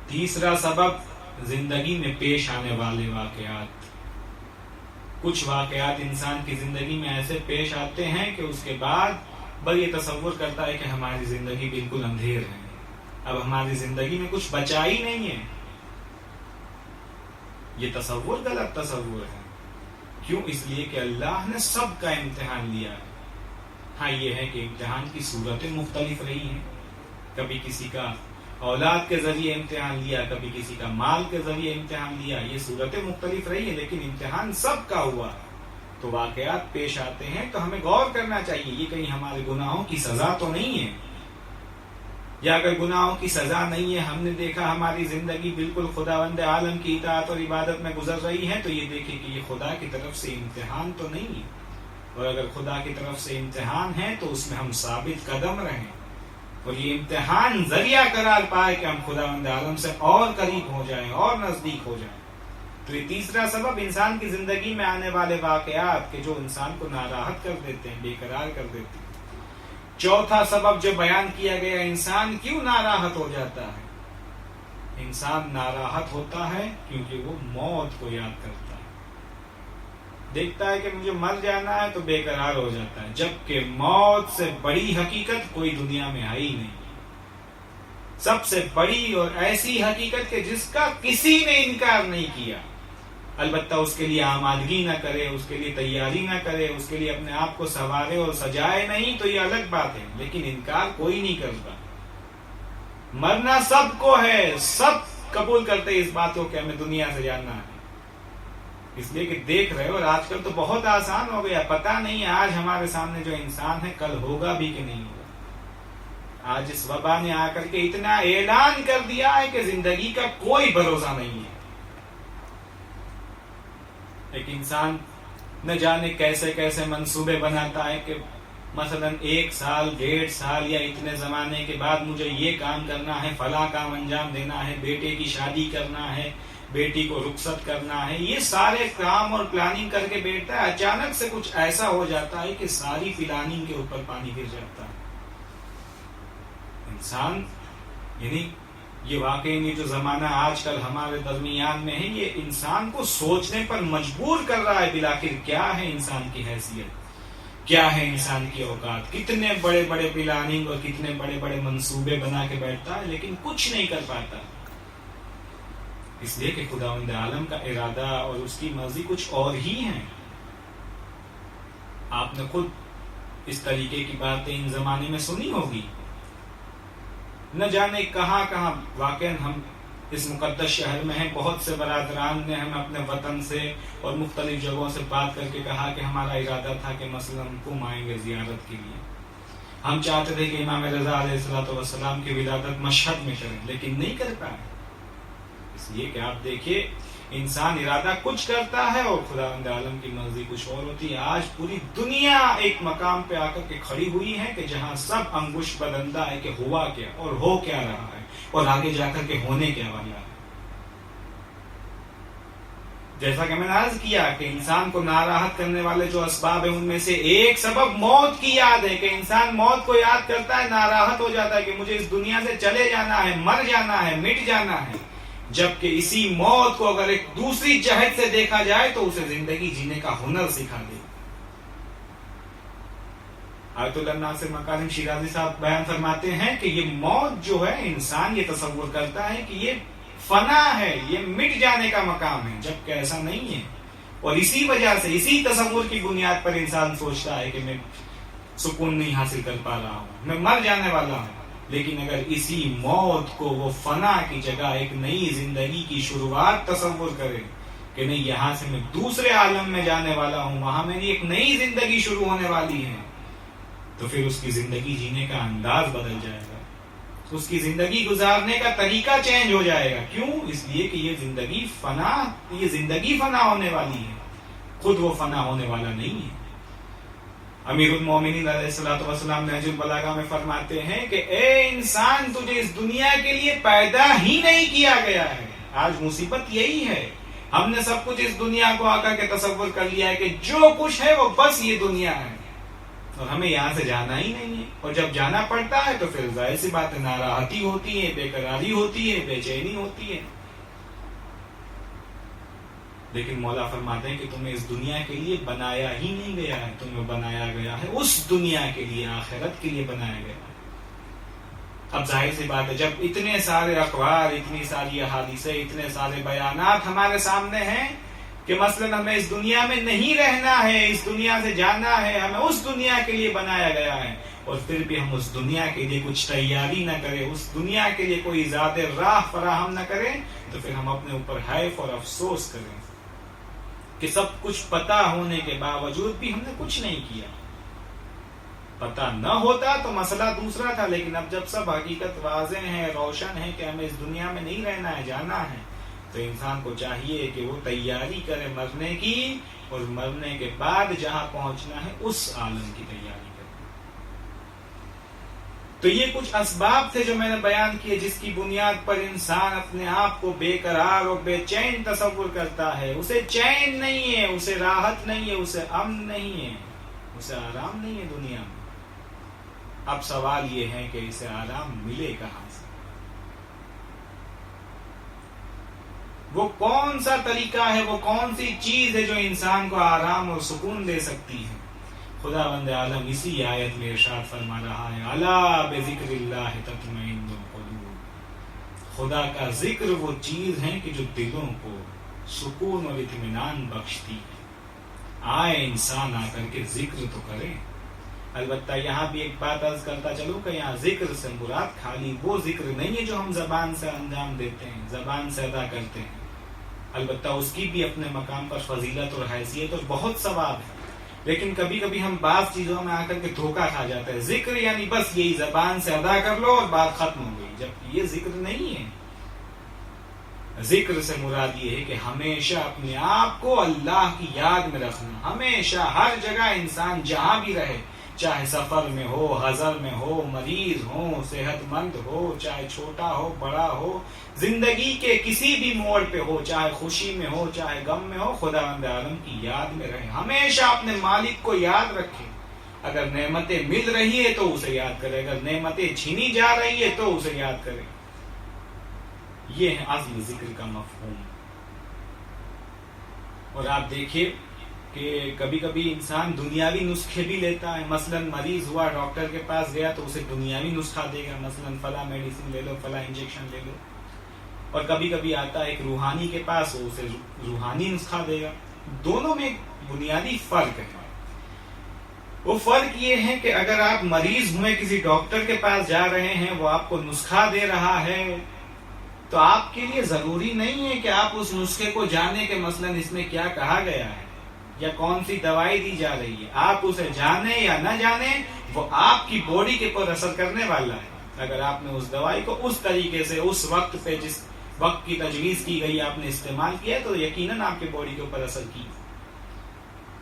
تیسرا سبب زندگی میں پیش آنے والے واقعات. کچھ واقعات انسان کی زندگی میں ایسے پیش آتے ہیں کہ اس کے بعد بس یہ تصور کرتا ہے کہ ہماری زندگی بالکل اندھیر ہے, اب ہماری زندگی میں کچھ بچا ہی نہیں ہے. یہ تصور غلط تصور ہے. کیوں؟ اس لیے کہ اللہ نے سب کا امتحان لیا ہے. ہاں یہ ہے کہ امتحان کی صورتیں مختلف رہی ہیں. کبھی کسی کا اولاد کے ذریعے امتحان لیا, کبھی کسی کا مال کے ذریعے امتحان لیا. یہ صورتیں مختلف رہی ہیں لیکن امتحان سب کا ہوا. تو واقعات پیش آتے ہیں تو ہمیں غور کرنا چاہیے یہ کہیں ہمارے گناہوں کی سزا تو نہیں ہے, یا اگر گناہوں کی سزا نہیں ہے, ہم نے دیکھا ہماری زندگی بالکل خداوند عالم کی اطاعت اور عبادت میں گزر رہی ہے, تو یہ دیکھیں کہ یہ خدا کی طرف سے امتحان تو نہیں ہے. اور اگر خدا کی طرف سے امتحان ہے تو اس میں ہم ثابت قدم رہیں اور یہ امتحان ذریعہ قرار پائے کہ ہم خداوند عالم سے اور قریب ہو جائیں اور نزدیک ہو جائیں. تو یہ تیسرا سبب انسان کی زندگی میں آنے والے واقعات کہ جو انسان کو ناراحت کر دیتے ہیں, بے قرار کر دیتے ہیں. چوتھا سبب جو بیان کیا گیا, انسان کیوں ناراحت ہو جاتا ہے. انسان ناراحت ہوتا ہے کیونکہ وہ موت کو یاد کرتا ہے. دیکھتا ہے کہ مجھے مر جانا ہے تو بے قرار ہو جاتا ہے, جبکہ موت سے بڑی حقیقت کوئی دنیا میں آئی نہیں. سب سے بڑی اور ایسی حقیقت کہ جس کا کسی نے انکار نہیں کیا. البتہ اس کے لیے آمادگی نہ کرے, اس کے لیے تیاری نہ کرے, اس کے لیے اپنے آپ کو سنوارے اور سجائے نہیں تو یہ الگ بات ہے, لیکن انکار کوئی نہیں کرتا. مرنا سب کو ہے, سب قبول کرتے اس بات کو کہ ہمیں دنیا سے جانا ہے. اس لیے کہ دیکھ رہے ہو, اور آج کل تو بہت آسان ہو گیا, پتہ نہیں آج ہمارے سامنے جو انسان ہے کل ہوگا بھی کہ نہیں ہوگا. آج اس وبا نے آ کر کے اتنا اعلان کر دیا ہے کہ زندگی کا کوئی بھروسہ نہیں ہے. ایک انسان نہ جانے کیسے کیسے منصوبے بناتا ہے کہ مثلا 1 سال 1.5 سال یا اتنے زمانے کے بعد مجھے یہ کام کرنا ہے, فلاں کام انجام دینا ہے, بیٹے کی شادی کرنا ہے, بیٹی کو رخصت کرنا ہے. یہ سارے کام اور پلاننگ کر کے بیٹھتا ہے. اچانک سے کچھ ایسا ہو جاتا ہے کہ ساری پلاننگ کے اوپر پانی گر جاتا ہے. انسان یعنی یہ واقعی جو زمانہ آج کل ہمارے درمیان میں ہے, یہ انسان کو سوچنے پر مجبور کر رہا ہے بالآخر کیا ہے انسان کی حیثیت, کیا ہے انسان کی اوقات. کتنے بڑے بڑے پلاننگ اور کتنے بڑے بڑے منصوبے بنا کے بیٹھتا ہے لیکن کچھ نہیں کر پاتا. اس لیے کہ خداوند عالم کا ارادہ اور اس کی مرضی کچھ اور ہی ہے. آپ نے خود اس طریقے کی باتیں ان زمانے میں سنی ہوگی. نہ جانے کہاں کہاں واقعا ہم اس مقدس شہر میں ہیں. بہت سے برادران نے ہمیں اپنے وطن سے اور مختلف جگہوں سے بات کر کے کہا کہ ہمارا ارادہ تھا کہ مثلا کم آئیں گے زیارت کے لیے. ہم چاہتے تھے کہ امام رضا علیہ الصلوۃ والسلام کی ولادت مشہد میں کریں, لیکن نہیں کر پائے. اس لیے کہ آپ دیکھیے انسان ارادہ کچھ کرتا ہے اور خداوند عالم کی مرضی کچھ اور ہوتی ہے. آج پوری دنیا ایک مقام پہ آ کر کے کھڑی ہوئی ہے کہ جہاں سب انگشت بدندہ ہے کہ ہوا کیا اور ہو کیا رہا ہے اور آگے جا کر کے ہونے کیا والا ہے. جیسا کہ میں نے عرض کیا کہ انسان کو ناراحت کرنے والے جو اسباب ہیں ان میں سے ایک سبب موت کی یاد ہے کہ انسان موت کو یاد کرتا ہے, ناراحت ہو جاتا ہے کہ مجھے اس دنیا سے چلے جانا ہے, مر جانا ہے, مٹ جانا ہے. جبکہ اسی موت کو اگر ایک دوسری جہت سے دیکھا جائے تو اسے زندگی جینے کا ہنر سکھا دے. آیت اللہ ناصر مکارم شیرازی صاحب بیان فرماتے ہیں کہ یہ موت جو ہے انسان یہ تصور کرتا ہے کہ یہ فنا ہے, یہ مٹ جانے کا مقام ہے, جبکہ ایسا نہیں ہے. اور اسی وجہ سے اسی تصور کی بنیاد پر انسان سوچتا ہے کہ میں سکون نہیں حاصل کر پا رہا ہوں, میں مر جانے والا ہوں. لیکن اگر اسی موت کو وہ فنا کی جگہ ایک نئی زندگی کی شروعات تصور کرے کہ نہیں یہاں سے میں دوسرے عالم میں جانے والا ہوں, وہاں میری ایک نئی زندگی شروع ہونے والی ہے, تو پھر اس کی زندگی جینے کا انداز بدل جائے گا, اس کی زندگی گزارنے کا طریقہ چینج ہو جائے گا. کیوں؟ اس لیے کہ یہ زندگی فنا ہونے والی ہے, خود وہ فنا ہونے والا نہیں ہے. امیر المومنین علیہ الصلوۃ والسلام نہج البلاغہ میں فرماتے ہیں کہ اے انسان تجھے اس دنیا کے لیے پیدا ہی نہیں کیا گیا ہے. آج مصیبت یہی ہے, ہم نے سب کچھ اس دنیا کو آ کر کے تصور کر لیا ہے کہ جو کچھ ہے وہ بس یہ دنیا ہے اور ہمیں یہاں سے جانا ہی نہیں ہے. اور جب جانا پڑتا ہے تو پھر ظاہر سی بات ہے ناراحتی ہوتی ہے, بے قراری ہوتی ہے, بے چینی ہوتی ہے. لیکن مولا فرماتے ہیں کہ تمہیں اس دنیا کے لیے بنایا ہی نہیں گیا ہے, تمہیں بنایا گیا ہے اس دنیا کے لیے, آخرت کے لیے بنایا گیا ہے. اب ظاہر سی بات ہے جب اتنے سارے اخبار, اتنی ساری احادیثیں, اتنے سارے بیانات ہمارے سامنے ہیں کہ مثلا ہمیں اس دنیا میں نہیں رہنا ہے, اس دنیا سے جانا ہے, ہمیں اس دنیا کے لیے بنایا گیا ہے, اور پھر بھی ہم اس دنیا کے لیے کچھ تیاری نہ کریں, اس دنیا کے لیے کوئی ذات راہ فراہم نہ کریں, تو پھر ہم اپنے اوپر حیف اور افسوس کریں کہ سب کچھ پتا ہونے کے باوجود بھی ہم نے کچھ نہیں کیا. پتا نہ ہوتا تو مسئلہ دوسرا تھا, لیکن اب جب سب حقیقت واضح ہے, روشن ہے کہ ہمیں اس دنیا میں نہیں رہنا ہے, جانا ہے, تو انسان کو چاہیے کہ وہ تیاری کرے مرنے کی, اور مرنے کے بعد جہاں پہنچنا ہے اس عالم کی تیاری کرے. تو یہ کچھ اسباب تھے جو میں نے بیان کیے جس کی بنیاد پر انسان اپنے آپ کو بے قرار اور بے چین تصور کرتا ہے. اسے چین نہیں ہے, اسے راحت نہیں ہے, اسے امن نہیں ہے, اسے آرام نہیں ہے دنیا میں. اب سوال یہ ہے کہ اسے آرام ملے کہاں سے, وہ کون سا طریقہ ہے, وہ کون سی چیز ہے جو انسان کو آرام اور سکون دے سکتی ہے. خداوند عالم اسی آیت میں ارشاد فرما رہا ہے, الا بذکر اللہ تطمئن القلوب. خدا کا ذکر وہ چیز ہے کہ جو دلوں کو سکون اور اطمینان بخشتی ہے. آئے انسان آ کر کے ذکر تو کرے. البتہ یہاں بھی ایک بات عرض کرتا چلوں کہ یہاں ذکر سے مراد خالی وہ ذکر نہیں ہے جو ہم زبان سے انجام دیتے ہیں, زبان سے ادا کرتے ہیں. البتہ اس کی بھی اپنے مقام پر فضیلت اور حیثیت اور بہت ثواب ہے, لیکن کبھی کبھی ہم بعض چیزوں میں آ کر کے دھوکہ کھا جاتے ہیں. ذکر یعنی بس یہی زبان سے ادا کر لو اور بات ختم ہو گئی, جبکہ یہ ذکر نہیں ہے. ذکر سے مراد یہ ہے کہ ہمیشہ اپنے آپ کو اللہ کی یاد میں رکھنا, ہمیشہ ہر جگہ انسان جہاں بھی رہے, چاہے سفر میں ہو, حضر میں ہو, مریض ہو, صحت مند ہو, چاہے چھوٹا ہو, بڑا ہو, زندگی کے کسی بھی موڑ پہ ہو, چاہے خوشی میں ہو, چاہے غم میں ہو, خداوند عالم کی یاد میں رہے. ہمیشہ اپنے مالک کو یاد رکھے. اگر نعمتیں مل رہی ہے تو اسے یاد کرے, اگر نعمتیں چھینی جا رہی ہے تو اسے یاد کرے. یہ ہے اصل ذکر کا مفہوم. اور آپ دیکھیے کہ کبھی کبھی انسان دنیاوی نسخے بھی لیتا ہے. مثلا مریض ہوا, ڈاکٹر کے پاس گیا تو اسے دنیاوی نسخہ دے گا, مثلا فلاں میڈیسن لے لو, فلاں انجیکشن لے لو. اور کبھی کبھی آتا ہے ایک روحانی کے پاس, وہ اسے روحانی نسخہ دے گا. دونوں میں ایک بنیادی فرق ہے. وہ فرق یہ ہے کہ اگر آپ مریض ہوئے کسی ڈاکٹر کے پاس جا رہے ہیں، وہ آپ کو نسخہ دے رہا ہے، تو آپ کے لیے ضروری نہیں ہے کہ آپ اس نسخے کو جانیں کہ مثلا اس میں کیا کہا گیا ہے یا کون سی دوائی دی جا رہی ہے. آپ اسے جانیں یا نہ جانیں، وہ آپ کی باڈی کے پر اثر کرنے والا ہے. اگر آپ نے اس دوائی کو اس طریقے سے اس وقت پہ جس وقت کی تجویز کی گئی آپ نے استعمال کیا تو یقیناً آپ کی باڈی کے اوپر اثر کی.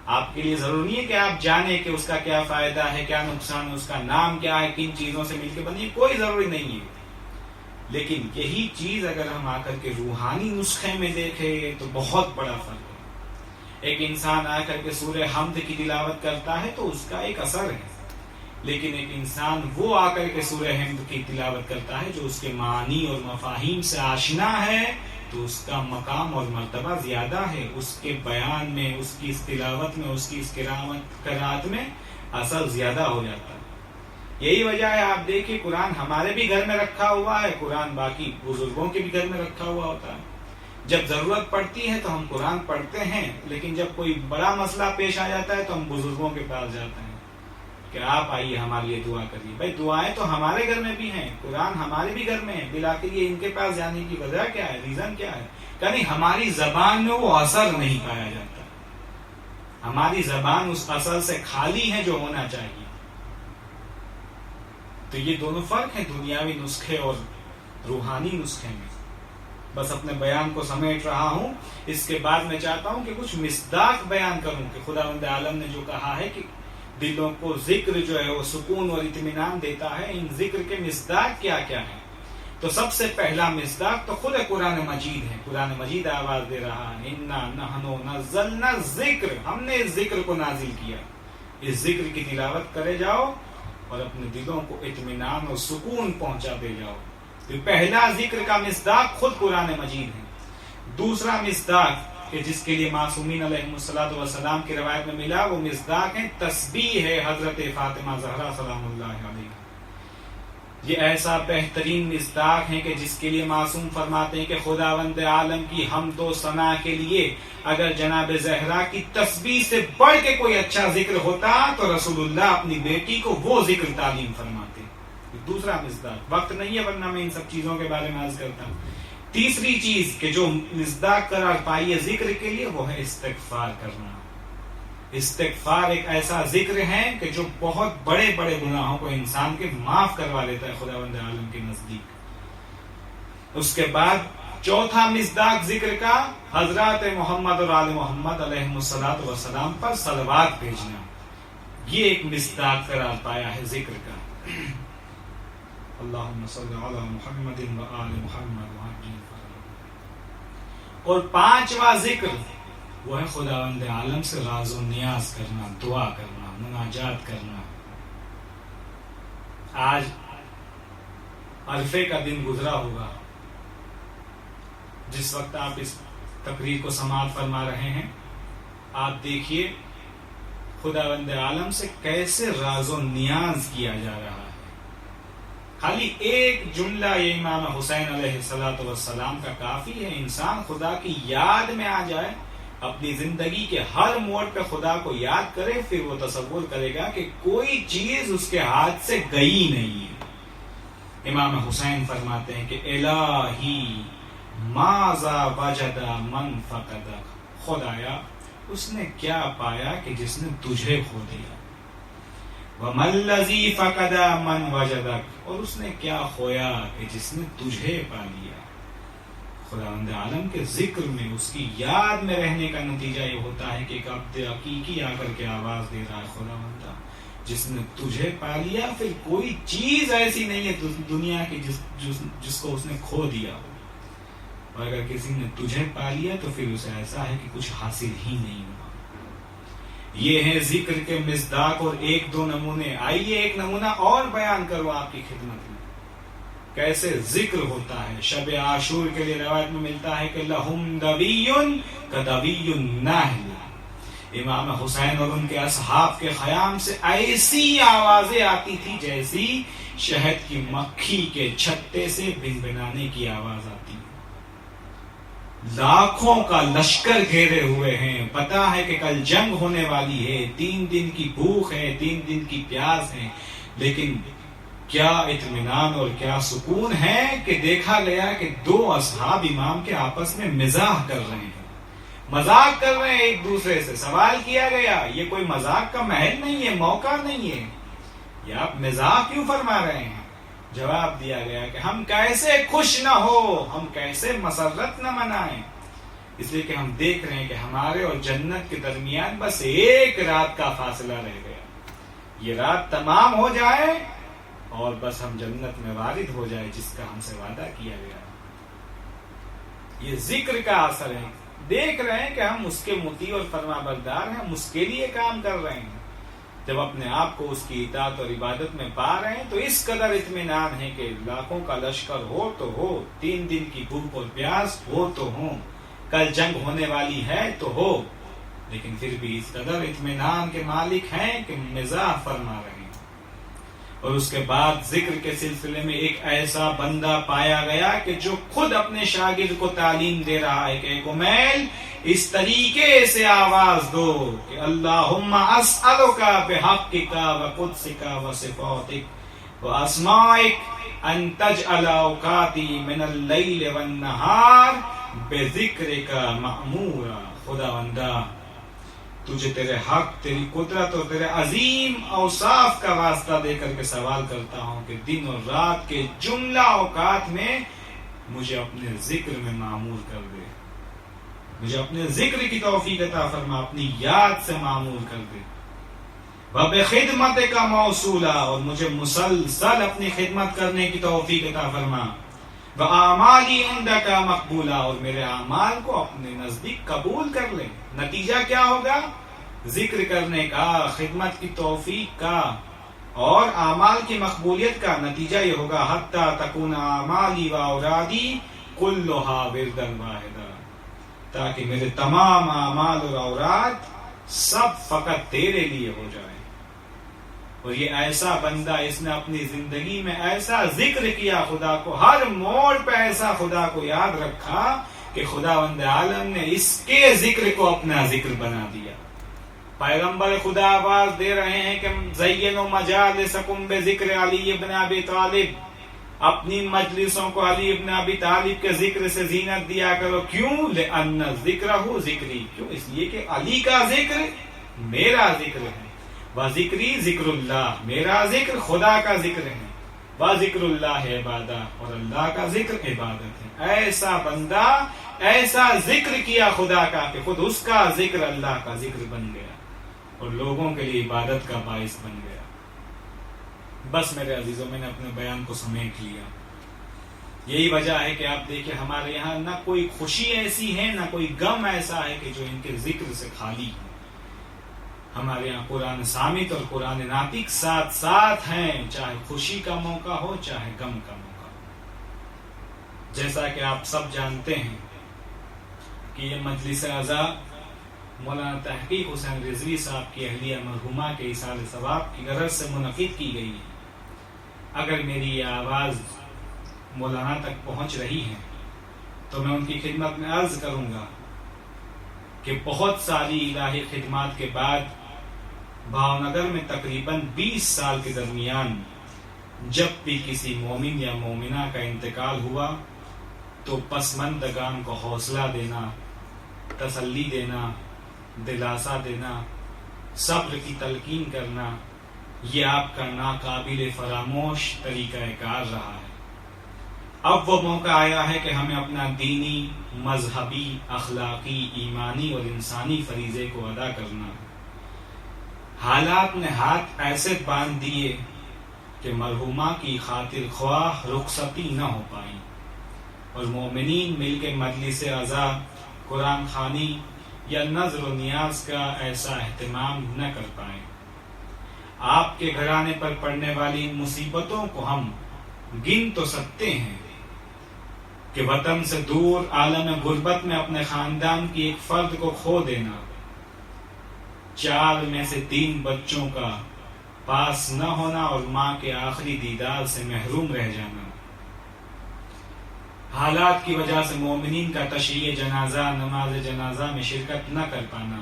آپ کے لیے ضروری نہیں ہے کہ آپ جانیں کہ اس کا کیا فائدہ ہے، کیا نقصان ہے، اس کا نام کیا ہے، کن چیزوں سے مل کے بنی ہے، کوئی ضروری نہیں ہے. لیکن یہی چیز اگر ہم آ کر کے روحانی نسخے میں دیکھیں تو بہت بڑا فرق ہے. ایک انسان آ کر کے سورہ حمد کی تلاوت کرتا ہے تو اس کا ایک اثر ہے، لیکن ایک انسان وہ آ کر کے سورہ حمد کی تلاوت کرتا ہے جو اس کے معانی اور مفاہیم سے آشنا ہے تو اس کا مقام اور مرتبہ زیادہ ہے. اس کے بیان میں، اس کی اس تلاوت میں، اس کی اس قرات میں اثر زیادہ ہو جاتا ہے. یہی وجہ ہے آپ دیکھیں قرآن ہمارے بھی گھر میں رکھا ہوا ہے، قرآن باقی بزرگوں کے بھی گھر میں رکھا ہوا ہوتا ہے. جب ضرورت پڑتی ہے تو ہم قرآن پڑھتے ہیں، لیکن جب کوئی بڑا مسئلہ پیش آ جاتا ہے تو ہم بزرگوں کے پاس جاتے ہیں کہ آپ آئیے ہمارے لیے دعا کریے. بھائی دعائیں تو ہمارے گھر میں بھی ہیں، قرآن ہمارے بھی گھر میں ہے، بالآخر یہ ان کے پاس جانے کی وجہ کیا ہے، ریزن کیا ہے؟ یعنی ہماری زبان میں وہ اثر نہیں پایا جاتا، ہماری زبان اس اثر سے خالی ہے جو ہونا چاہیے. تو یہ دونوں فرق ہیں دنیاوی نسخے اور روحانی نسخے میں. بس اپنے بیان کو سمیٹ رہا ہوں. اس کے بعد میں چاہتا ہوں کہ کچھ مصداق بیان کروں کہ خداوند عالم نے جو کہا ہے کہ دلوں کو ذکر جو ہے وہ سکون اور اطمینان دیتا ہے، ان ذکر کے مصداق کیا کیا ہیں. تو سب سے پہلا مصداق تو خود قرآن مجید ہے. قرآن مجید آواز دے رہا ہے انا نحن نزلنا الذکر، ہم نے اس ذکر کو نازل کیا. اس ذکر کی تلاوت کرے جاؤ اور اپنے دلوں کو اطمینان اور سکون پہنچاتے جاؤ. تو پہلا ذکر کا مصداق خود قرآن مجید ہے. دوسرا مصداق کہ جس کے لیے معصومین علیہ الصلوۃ والسلام کی روایت میں ملا، وہ مصداق ہے تسبیح ہے حضرت فاطمہ زہرا سلام اللہ علیہ. یہ ایسا بہترین مصداق ہے کہ جس کے لیے معصوم فرماتے ہیں کہ خداوند عالم کی حمد و ثنا کے لیے اگر جناب زہرا کی تسبیح سے بڑھ کے کوئی اچھا ذکر ہوتا تو رسول اللہ اپنی بیٹی کو وہ ذکر تعلیم فرماتے. دوسرا مصداق، وقت نہیں ہے ورنہ میں ان سب چیزوں کے بارے میں عرض کرتا ہوں. تیسری چیز کہ جو مصداق قرار پائی ہے ذکر کے لیے وہ ہے استغفار کرنا. استغفار ایک ایسا ذکر ہے کہ جو بہت بڑے بڑے گناہوں کو انسان کے معاف کروا لیتا ہے خداوند عالم کے نزدیک. اس کے بعد چوتھا مصداق ذکر کا حضرات محمد اور آل محمد علیہ الصلوۃ والسلام پر صلوات بھیجنا، یہ ایک مصداق قرار پایا ہے ذکر کا. اللہم صلی علی محمد و آل محمد وعجل فرجہ. اور پانچواں ذکر وہ ہے خداوند عالم سے راز و نیاز کرنا، دعا کرنا، مناجات کرنا. آج عرفے کا دن گزرا ہوگا، جس وقت آپ اس تقریر کو سماعت فرما رہے ہیں. آپ دیکھیے خداوند عالم سے کیسے راز و نیاز کیا جا رہا ہے. خالی ایک جملہ یہ امام حسین علیہ السلام کا کافی ہے. انسان خدا کی یاد میں آ جائے، اپنی زندگی کے ہر موڑ پہ خدا کو یاد کرے، پھر وہ تصور کرے گا کہ کوئی چیز اس کے ہاتھ سے گئی نہیں ہے. امام حسین فرماتے ہیں کہ الہی ماذا وجد من فقدک، خدایا اس نے کیا پایا کہ جس نے تجھے کھو دیا. وَمَا الَّذِي فَقَدَ مَنْ وَجَدَكَ، اور اس نے کیا کھویا کہ جس نے تجھے پا لیا. خداوند عالم کے ذکر میں، اس کی یاد میں رہنے کا نتیجہ یہ ہوتا ہے کہ ایک عبد حقیقی آ کر کے آواز دے رہا ہے خداوند جس نے تجھے پا لیا، پھر کوئی چیز ایسی نہیں ہے دنیا کی جس کو اس نے کھو دیا ہو. اور اگر کسی نے تجھے پا لیا تو پھر اسے ایسا ہے کہ کچھ حاصل ہی نہیں ہوا. یہ ہیں ذکر کے مصداق اور ایک دو نمونے. آئیے ایک نمونہ اور بیان کرو آپ کی خدمت میں کیسے ذکر ہوتا ہے. شب عاشور کے لیے روایت میں ملتا ہے کہ لہم دوی کدوی النحل. امام حسین اور ان کے اصحاب کے خیام سے ایسی آوازیں آتی تھی جیسی شہد کی مکھی کے چھتے سے بنبنانے کی آواز آتی. لاکھوں کا لشکر گھیرے ہوئے ہیں، پتا ہے کہ کل جنگ ہونے والی ہے، 3 دن کی بھوک ہے، 3 دن کی پیاس ہے، لیکن کیا اطمینان اور کیا سکون ہے کہ دیکھا گیا کہ 2 اصحاب امام کے آپس میں مزاح کر رہے ہیں، مذاق کر رہے ہیں ایک دوسرے سے. سوال کیا گیا یہ کوئی مذاق کا محل نہیں ہے، موقع نہیں ہے، یہ آپ مزاح کیوں فرما رہے ہیں؟ جواب دیا گیا کہ ہم کیسے خوش نہ ہو، ہم کیسے مسرت نہ منائیں، اس لیے کہ ہم دیکھ رہے ہیں کہ ہمارے اور جنت کے درمیان بس ایک رات کا فاصلہ رہ گیا، یہ رات تمام ہو جائے اور بس ہم جنت میں وارد ہو جائے جس کا ہم سے وعدہ کیا گیا. یہ ذکر کا اثر ہے، دیکھ رہے ہیں کہ ہم اس کے مطیع اور فرما بردار ہیں، ہم اس کے لیے کام کر رہے ہیں. جب اپنے آپ کو اس کی اطاعت اور عبادت میں پا رہے ہیں تو اس قدر اطمینان ہے کہ لاکھوں کا لشکر ہو تو ہو، 3 دن کی بھوک اور پیاس ہو تو ہو، کل جنگ ہونے والی ہے تو ہو، لیکن پھر بھی اس قدر اطمینان کے مالک ہیں کہ مزاح فرما رہے ہیں. اور اس کے بعد ذکر کے سلسلے میں ایک ایسا بندہ پایا گیا کہ جو خود اپنے شاگرد کو تعلیم دے رہا ہے کہ کمیل اس طریقے سے آواز دو کہ اللہم اسألک بحقک وقدسک وصفاتک واسمائک ان تجعل اوقاتی من اللیل والنہار بذکرک معمورا. خداوندا تجھے تیرے حق، تیری قدرت اور تیرے عظیم اوصاف کا واسطہ دے کر کے سوال کرتا ہوں کہ دن اور رات کے جملہ اوقات میں مجھے اپنے ذکر میں معمور کر دے، مجھے اپنے ذکر کی توفیق عطا فرما، اپنی یاد سے معمور کر دے. وَبِخِدْمَتِكَ مَوْصُولًا، اور مجھے مسلسل اپنی خدمت کرنے کی توفیق عطا فرما. وَآمَالِي عِنْدَكَ مَقْبُولًا، اور میرے اعمال کو اپنے نزدیک قبول کر لے. نتیجہ کیا ہوگا؟ ذکر کرنے کا، خدمت کی توفیق کا اور اعمال کی مقبولیت کا نتیجہ یہ ہوگا حَتَّى تَكُونَ أَعْمَالِي وَأَوْرَادِي كُلُّهَا وِرْدًا وَاحِدًا، تاکہ میرے تمام اعمال اور اوراد سب فقط تیرے لیے ہو جائے. اور یہ ایسا بندہ، اس نے اپنی زندگی میں ایسا ذکر کیا خدا کو، ہر موڑ پہ ایسا خدا کو یاد رکھا کہ خداوند عالم نے اس کے ذکر کو اپنا ذکر بنا دیا. پیغمبر خدا آواز دے رہے ہیں کہ زینوا مجالسکم بذکر علی ابن ابی طالب، اپنی مجلسوں کو علی ابن ابی طالب کے ذکر سے زینت دیا کرو. کیوں؟ لأن ذکرہ ذکری، کیوں؟ اس لیے کہ علی کا ذکر میرا ذکر ہے. وذکری ذکر اللہ، میرا ذکر خدا کا ذکر ہے. وذکر اللہ عبادہ، اور اللہ کا ذکر عبادت ہے. ایسا بندہ ایسا ذکر کیا خدا کا کہ خود اس کا ذکر اللہ کا ذکر بن گیا اور لوگوں کے لیے عبادت کا باعث بن گیا. بس میرے عزیزوں، میں نے اپنے بیان کو سمیٹ لیا. یہی وجہ ہے کہ آپ دیکھیں ہمارے یہاں نہ کوئی خوشی ایسی ہے، نہ کوئی غم ایسا ہے کہ جو ان کے ذکر سے خالی ہے. ہمارے یہاں قرآن صامت اور قرآن ناطق ساتھ ساتھ ہیں، چاہے خوشی کا موقع ہو چاہے غم کا موقع ہو. جیسا کہ آپ سب جانتے ہیں کہ یہ مجلس عزا مولانا تحقیق حسین رضوی صاحب کی اہلیہ مرحومہ کے ایصال ثواب کی غرض سے منعقد کی گئی ہے. اگر میری یہ آواز مولانا تک پہنچ رہی ہے تو میں ان کی خدمت میں عرض کروں گا کہ بہت ساری الہی خدمات کے بعد بھاونگر میں تقریباً 20 سال کے درمیان جب بھی کسی مومن یا مومنہ کا انتقال ہوا تو پسماندگان کو حوصلہ دینا، تسلی دینا، دلاسا دینا، صبر کی تلقین کرنا، یہ آپ کا ناقابل فراموش طریقہ کار رہا ہے. اب وہ موقع آیا ہے کہ ہمیں اپنا دینی، مذہبی، اخلاقی، ایمانی اور انسانی فریضے کو ادا کرنا. حالات نے ہاتھ ایسے باندھ دیے کہ مرحومہ کی خاطر خواہ رخصتی نہ ہو پائی اور مومنین مل کے مجلس عزا، قرآن خوانی یا نظر و نیاز کا ایسا اہتمام نہ کر پائے. آپ کے گھرانے پر پڑنے والی مصیبتوں کو ہم گن تو سکتے ہیں کہ وطن سے دور عالم غربت میں اپنے خاندان کی ایک فرد کو کھو دینا، 4 میں سے 3 بچوں کا پاس نہ ہونا اور ماں کے آخری دیدار سے محروم رہ جانا، حالات کی وجہ سے مومنین کا تشییع جنازہ، نماز جنازہ میں شرکت نہ کر پانا،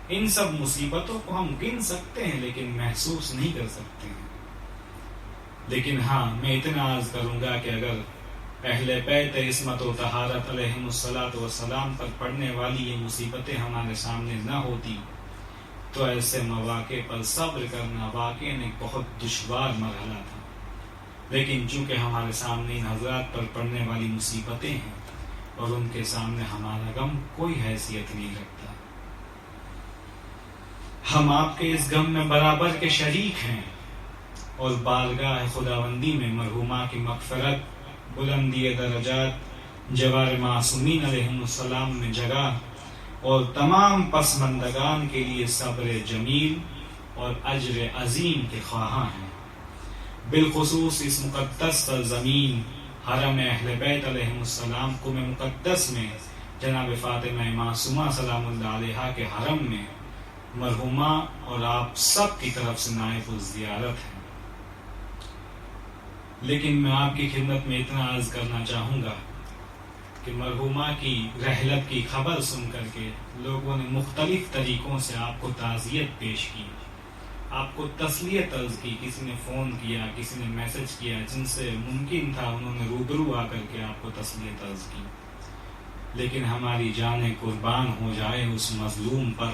ان سب مصیبتوں کو ہم گن سکتے ہیں لیکن محسوس نہیں کر سکتے ہیں۔ لیکن ہاں، میں اتنا عرض کروں گا کہ اگر اہل بیت عصمت و طہارت علیہم الصلاۃ والسلام پر پڑنے والی یہ مصیبتیں ہمارے سامنے نہ ہوتی تو ایسے مواقع پر صبر کرنا واقعی ایک بہت دشوار مرحلہ تھا۔ لیکن چونکہ ہمارے سامنے ان حضرات پر پڑنے والی مصیبتیں ہیں اور ان کے سامنے ہمارا غم کوئی حیثیت نہیں رکھتا، ہم آپ کے اس غم میں برابر کے شریک ہیں، اور بارگاہ خداوندی میں مرحومہ کی مغفرت، بلندی درجات جوار معصومین علیہم السلام میں جگہ، اور تمام پسماندگان کے لیے صبر جمیل اور اجر عظیم کے خواہاں ہیں۔ بالخصوص اس مقدس سرزمین حرم اہل بیت علیہم السلام قم مقدس میں جناب فاطمہ معصومہ سلام اللہ علیہا کے حرم میں مرحومہ اور آپ سب کی طرف سے نائب الزیارت ہے۔ لیکن میں آپ کی خدمت میں اتنا عرض کرنا چاہوں گا کہ مرحومہ کی رحلت کی خبر سن کر کے لوگوں نے مختلف طریقوں سے آپ کو تعزیت پیش کی، آپ کو تسلیت عرض کی، کسی نے فون کیا، کسی نے میسج کیا، جن سے ممکن تھا انہوں نے روبرو آ کر کے آپ کو تسلیت عرض کی۔ لیکن ہماری جانیں قربان ہو جائے اس مظلوم پر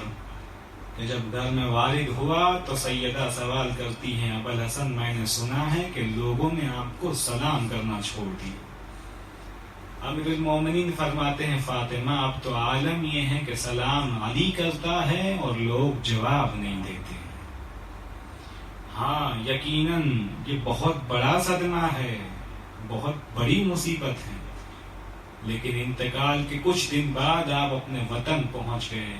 کہ جب گھر میں وارد ہوا تو سیدہ سوال کرتی ہیں، ابوالحسن میں نے سنا ہے کہ لوگوں نے آپ کو سلام کرنا چھوڑ دیا۔ امیر المومنین فرماتے ہیں فاطمہ اب تو عالم یہ ہے کہ سلام علی کرتا ہے اور لوگ جواب نہیں دیتے۔ ہاں یقیناً یہ بہت بڑا صدمہ ہے، بہت بڑی مصیبت ہے، لیکن انتقال کے کچھ دن بعد آپ اپنے وطن پہنچ گئے،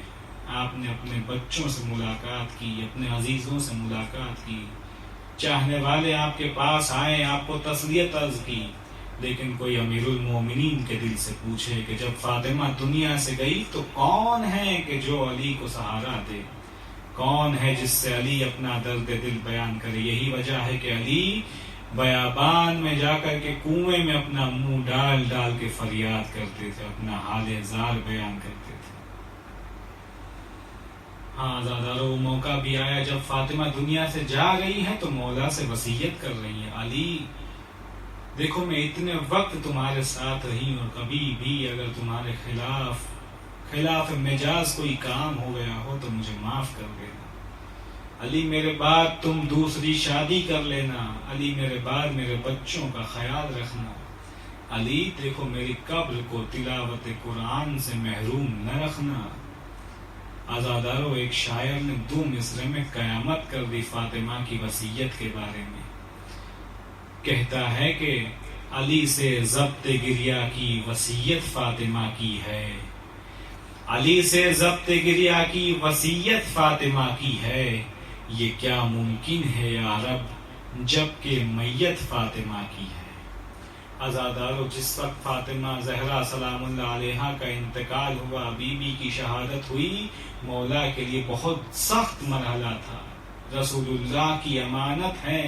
آپ نے اپنے بچوں سے ملاقات کی، اپنے عزیزوں سے ملاقات کی، چاہنے والے آپ کے پاس آئے، آپ کو تسلیت عرض کی۔ لیکن کوئی امیر المومنین کے دل سے پوچھے کہ جب فاطمہ دنیا سے گئی تو کون ہے کہ جو علی کو سہارا دے، کون ہے جس سے علی اپنا درد دل بیان کرے؟ یہی وجہ ہے کہ علی بیابان میں جا کر کے کنویں میں اپنا منہ ڈال ڈال کے فریاد کرتے تھے، اپنا حال زار بیان کرتے تھے۔ ہاں آزادارو، موقع بھی آیا جب فاطمہ دنیا سے جا رہی ہے تو مولا سے وصیت کر رہی ہے، علی دیکھو میں اتنے وقت تمہارے ساتھ رہی ہوں، کبھی بھی اگر تمہارے خلاف مجاز کوئی کام ہو گیا ہو تو مجھے معاف کر دینا، علی میرے بعد تم دوسری شادی کر لینا، علی میرے بعد میرے بچوں کا خیال رکھنا، علی دیکھو میری قبر کو تلاوت قرآن سے محروم نہ رکھنا۔ آزادارو، ایک شاعر نے 2 مصرے میں قیامت کر دی فاطمہ کی وصیت کے بارے میں، کہتا ہے کہ علی سے ضبط گریہ کی وصیت فاطمہ کی ہے، علی سے ضبط گریہ کی وصیت فاطمہ کی ہے، یہ کیا ممکن ہے یا رب جبکہ میت فاطمہ کی ہے۔ عزادارو، جس وقت فاطمہ زہرا سلام اللہ علیہا کا انتقال ہوا، بی بی کی شہادت ہوئی، مولا کے لیے بہت سخت مرحلہ تھا، رسول اللہ کی امانت ہے۔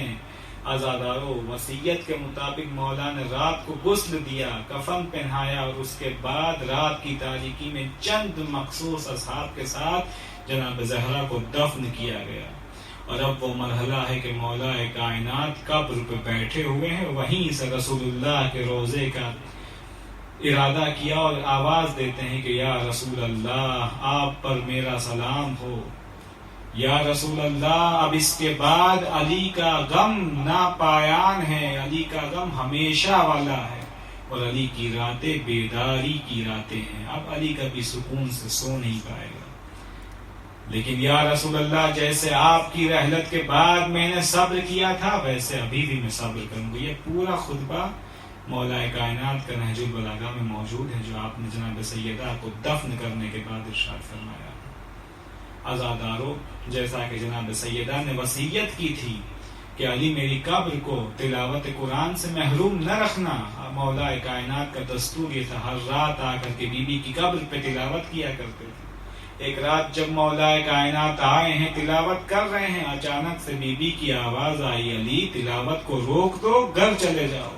عزادارو، وصیت کے مطابق مولا نے رات کو غسل دیا، کفن پہنایا، اور اس کے بعد رات کی تاریکی میں چند مخصوص اصحاب کے ساتھ جناب زہرا کو دفن کیا گیا۔ اور اب وہ مرحلہ ہے کہ مولا کائنات قبر پہ بیٹھے ہوئے ہیں، وہیں سے رسول اللہ کے روضے کا ارادہ کیا اور آواز دیتے ہیں کہ یا رسول اللہ آپ پر میرا سلام ہو، یا رسول اللہ اب اس کے بعد علی کا غم ناپایان ہے، علی کا غم ہمیشہ والا ہے، اور علی کی راتیں بیداری کی راتیں ہیں، اب علی کبھی سکون سے سو نہیں پائے گا۔ لیکن یا رسول اللہ جیسے آپ کی رحلت کے بعد میں نے صبر کیا تھا ویسے ابھی بھی میں صبر کروں گا۔ یہ پورا خطبہ مولا کائنات کا نہج البلاغہ میں موجود ہے جو آپ نے جناب سیدہ کو دفن کرنے کے بعد ارشاد فرمایا۔ عزادارو، جیسا کہ جناب سیدہ نے وصیت کی تھی کہ علی میری قبر کو تلاوت قرآن سے محروم نہ رکھنا، مولا کائنات کا دستور یہ تھا ہر رات آ کر کے بی بی کی قبر پہ تلاوت کیا کرتے تھے۔ ایک رات جب مولا کائنات آئے ہیں تلاوت کر رہے ہیں، اچانک سے بی بی کی آواز آئی، علی تلاوت کو روک دو، گھر چلے جاؤ۔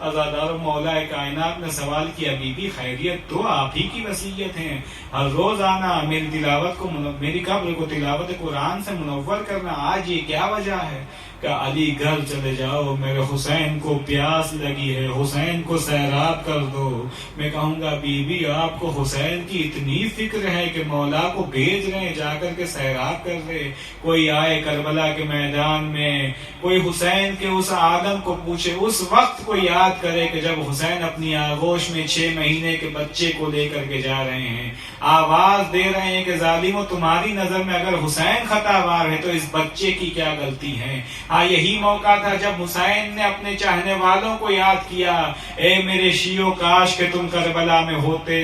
عزادار مولا کائنات نے سوال کیا بی بی خیریت تو آپ ہی کی وصیت ہیں، ہر روز آنا، میری تلاوت کو میری قبر کو تلاوت قرآن سے منور کرنا، آج یہ کیا وجہ ہے؟ کہ علی گھر چلے جاؤ، میرے حسین کو پیاس لگی ہے، حسین کو سیراب کر دو۔ میں کہوں گا بی بی آپ کو حسین کی اتنی فکر ہے کہ مولا کو بھیج رہے ہیں جا کر کے سیراب کر دے۔ کوئی آئے کربلا کے میدان میں، کوئی حسین کے اس عالم کو پوچھے، اس وقت کو یاد کرے کہ جب حسین اپنی آغوش میں 6 مہینے کے بچے کو لے کر کے جا رہے ہیں، آواز دے رہے ہیں کہ ظالمو تمہاری نظر میں اگر حسین خطا وار ہے تو اس بچے کی کیا غلطی ہے؟ ہاں یہی موقع تھا جب حسین نے اپنے چاہنے والوں کو یاد کیا، اے میرے شیعو کاش کہ تم کربلا میں ہوتے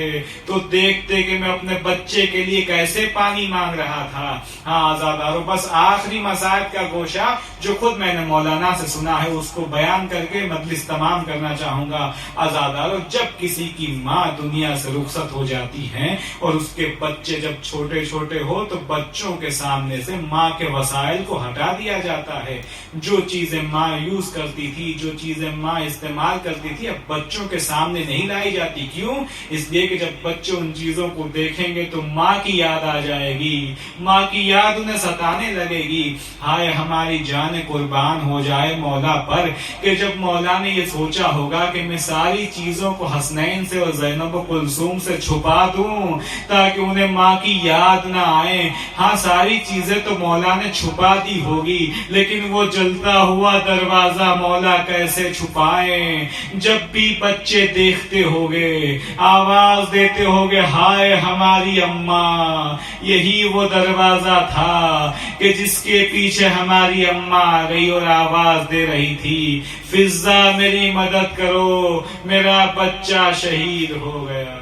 تو دیکھتے کہ میں اپنے بچے کے لیے کیسے پانی مانگ رہا تھا۔ ہاں آزادارو، بس آخری مسائل کا گوشہ جو خود میں نے مولانا سے سنا ہے اس کو بیان کر کے مجلس تمام کرنا چاہوں گا۔ آزادارو، جب کسی کی ماں دنیا سے رخصت ہو جاتی ہے اور اس کے بچے جب چھوٹے چھوٹے ہو تو بچوں کے سامنے سے ماں کے وسائل کو ہٹا دیا جاتا ہے۔ جو چیزیں ماں یوز کرتی تھی، جو چیزیں ماں استعمال کرتی تھی، اب بچوں کے سامنے نہیں لائی جاتی۔ کیوں؟ اس لیے کہ جب بچے ان چیزوں کو دیکھیں گے تو ماں کی یاد آ جائے گی، ماں کی یاد انہیں ستانے لگے گی۔ ہائے ہماری جان قربان ہو جائے مولا پر کہ جب مولا نے یہ سوچا ہوگا کہ میں ساری چیزوں کو حسنین سے اور زینب و کلثوم سے چھپا دوں تاکہ انہیں ماں کی یاد نہ آئے۔ ہاں ساری چیزیں تو مولا نے چھپا دی ہوگی، لیکن وہ جلتا ہوا دروازہ مولا کیسے چھپائیں؟ جب بھی بچے دیکھتے ہوگے، آواز دیتے ہوگے ہائے ہماری اماں، یہی وہ دروازہ تھا کہ جس کے پیچھے ہماری اماں آ گئی اور آواز دے رہی تھی فضا میری مدد کرو، میرا بچہ شہید ہو گیا۔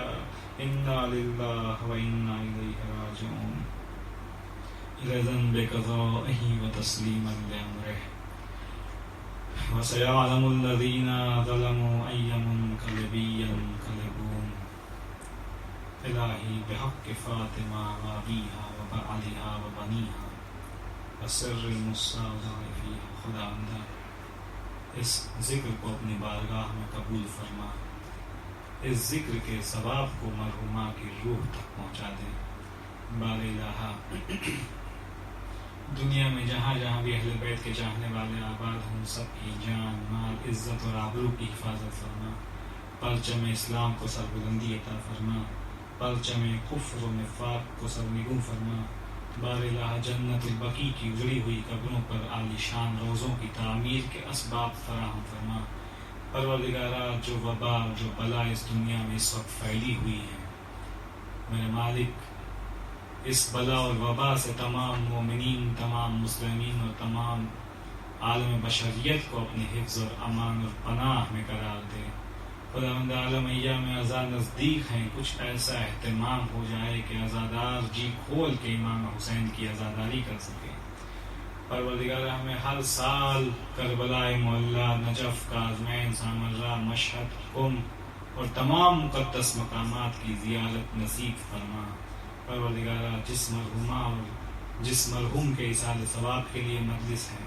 انا للہ و انا الیہ راجعون۔ رضن بقضائہ و تسلیما لامرہ وسيعلم الذين ظلموا أي منقلب ينقلبون۔ الہی بحق فاطمہ وابیہا وبعلہا وبنیہا وسر المستودع فیہا، خداوندہ اس ذکر کو اپنی بارگاہ میں قبول فرما، اس ذکر کے ثواب کو مرحومہ کی روح تک پہنچا دے۔ بار الہا، دنیا میں جہاں جہاں بھی اہل بیت کے چاہنے والے آباد ہوں، سب کی جان، مال، عزت اور آبرو کی حفاظت فرما، پرچم اسلام کو سربلندی عطا فرما، پرچم کفر و نفاق کو سرنگوں فرما۔ بار الہ، جنت البقیع کی اجڑی ہوئی قبروں پر عالی شان روزوں کی تعمیر کے اسباب فراہم فرما۔ پروردگارا، جو وبا، جو بلا اس دنیا میں اس وقت پھیلی ہوئی ہے، میرے مالک اس بلا اور وبا سے تمام مومنین، تمام مسلمین اور تمام عالم بشریت کو اپنے حفظ اور امان اور پناہ میں قرار دے۔ خداوند عالم، ایام عزا نزدیک ہیں، کچھ ایسا اہتمام ہو جائے کہ عزادار جی کھول کے امام حسین کی عزاداری کر سکے۔ پروردگار، ہمیں ہر سال کربلا معلیٰ، نجف، کاظمین، سامرہ، مشہد، قم اور تمام مقدس مقامات کی زیارت نصیب فرما۔ پروردگارہ، جس مرحومہ اور جس مرحوم کے ایصال ثواب کے لیے مجلس ہے،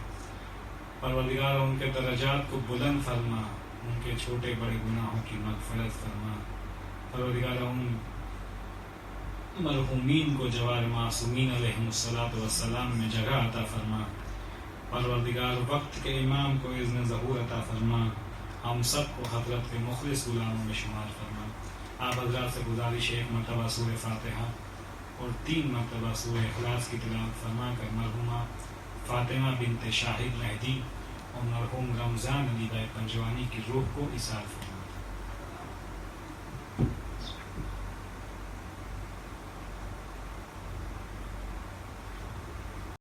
پروردگارہ ان کے درجات کو بلند فرما، ان کے چھوٹے بڑے گناہوں کی مغفرت فرما۔ پروردگارہ، ان مرحومین کو جوار معصومین علیہم الصلاۃ والسلام میں جگہ عطا فرما۔ پروردگار، وقت کے امام کو اذن ظہور عطا فرما، ہم سب کو حضرت کے مخلص غلاموں میں شمار فرما۔ آپ حضرات سے گزارش ہے، ایک مرتبہ سورہ فاتحہ اور 3 مرتبہ سورہ اخلاص کی تلاوت فرما کر مرحومہ فاطمہ بنت شاہد مہدی اور مرحوم رمضان علی بھائی پنجوانی کی روح کو ایصال فرما۔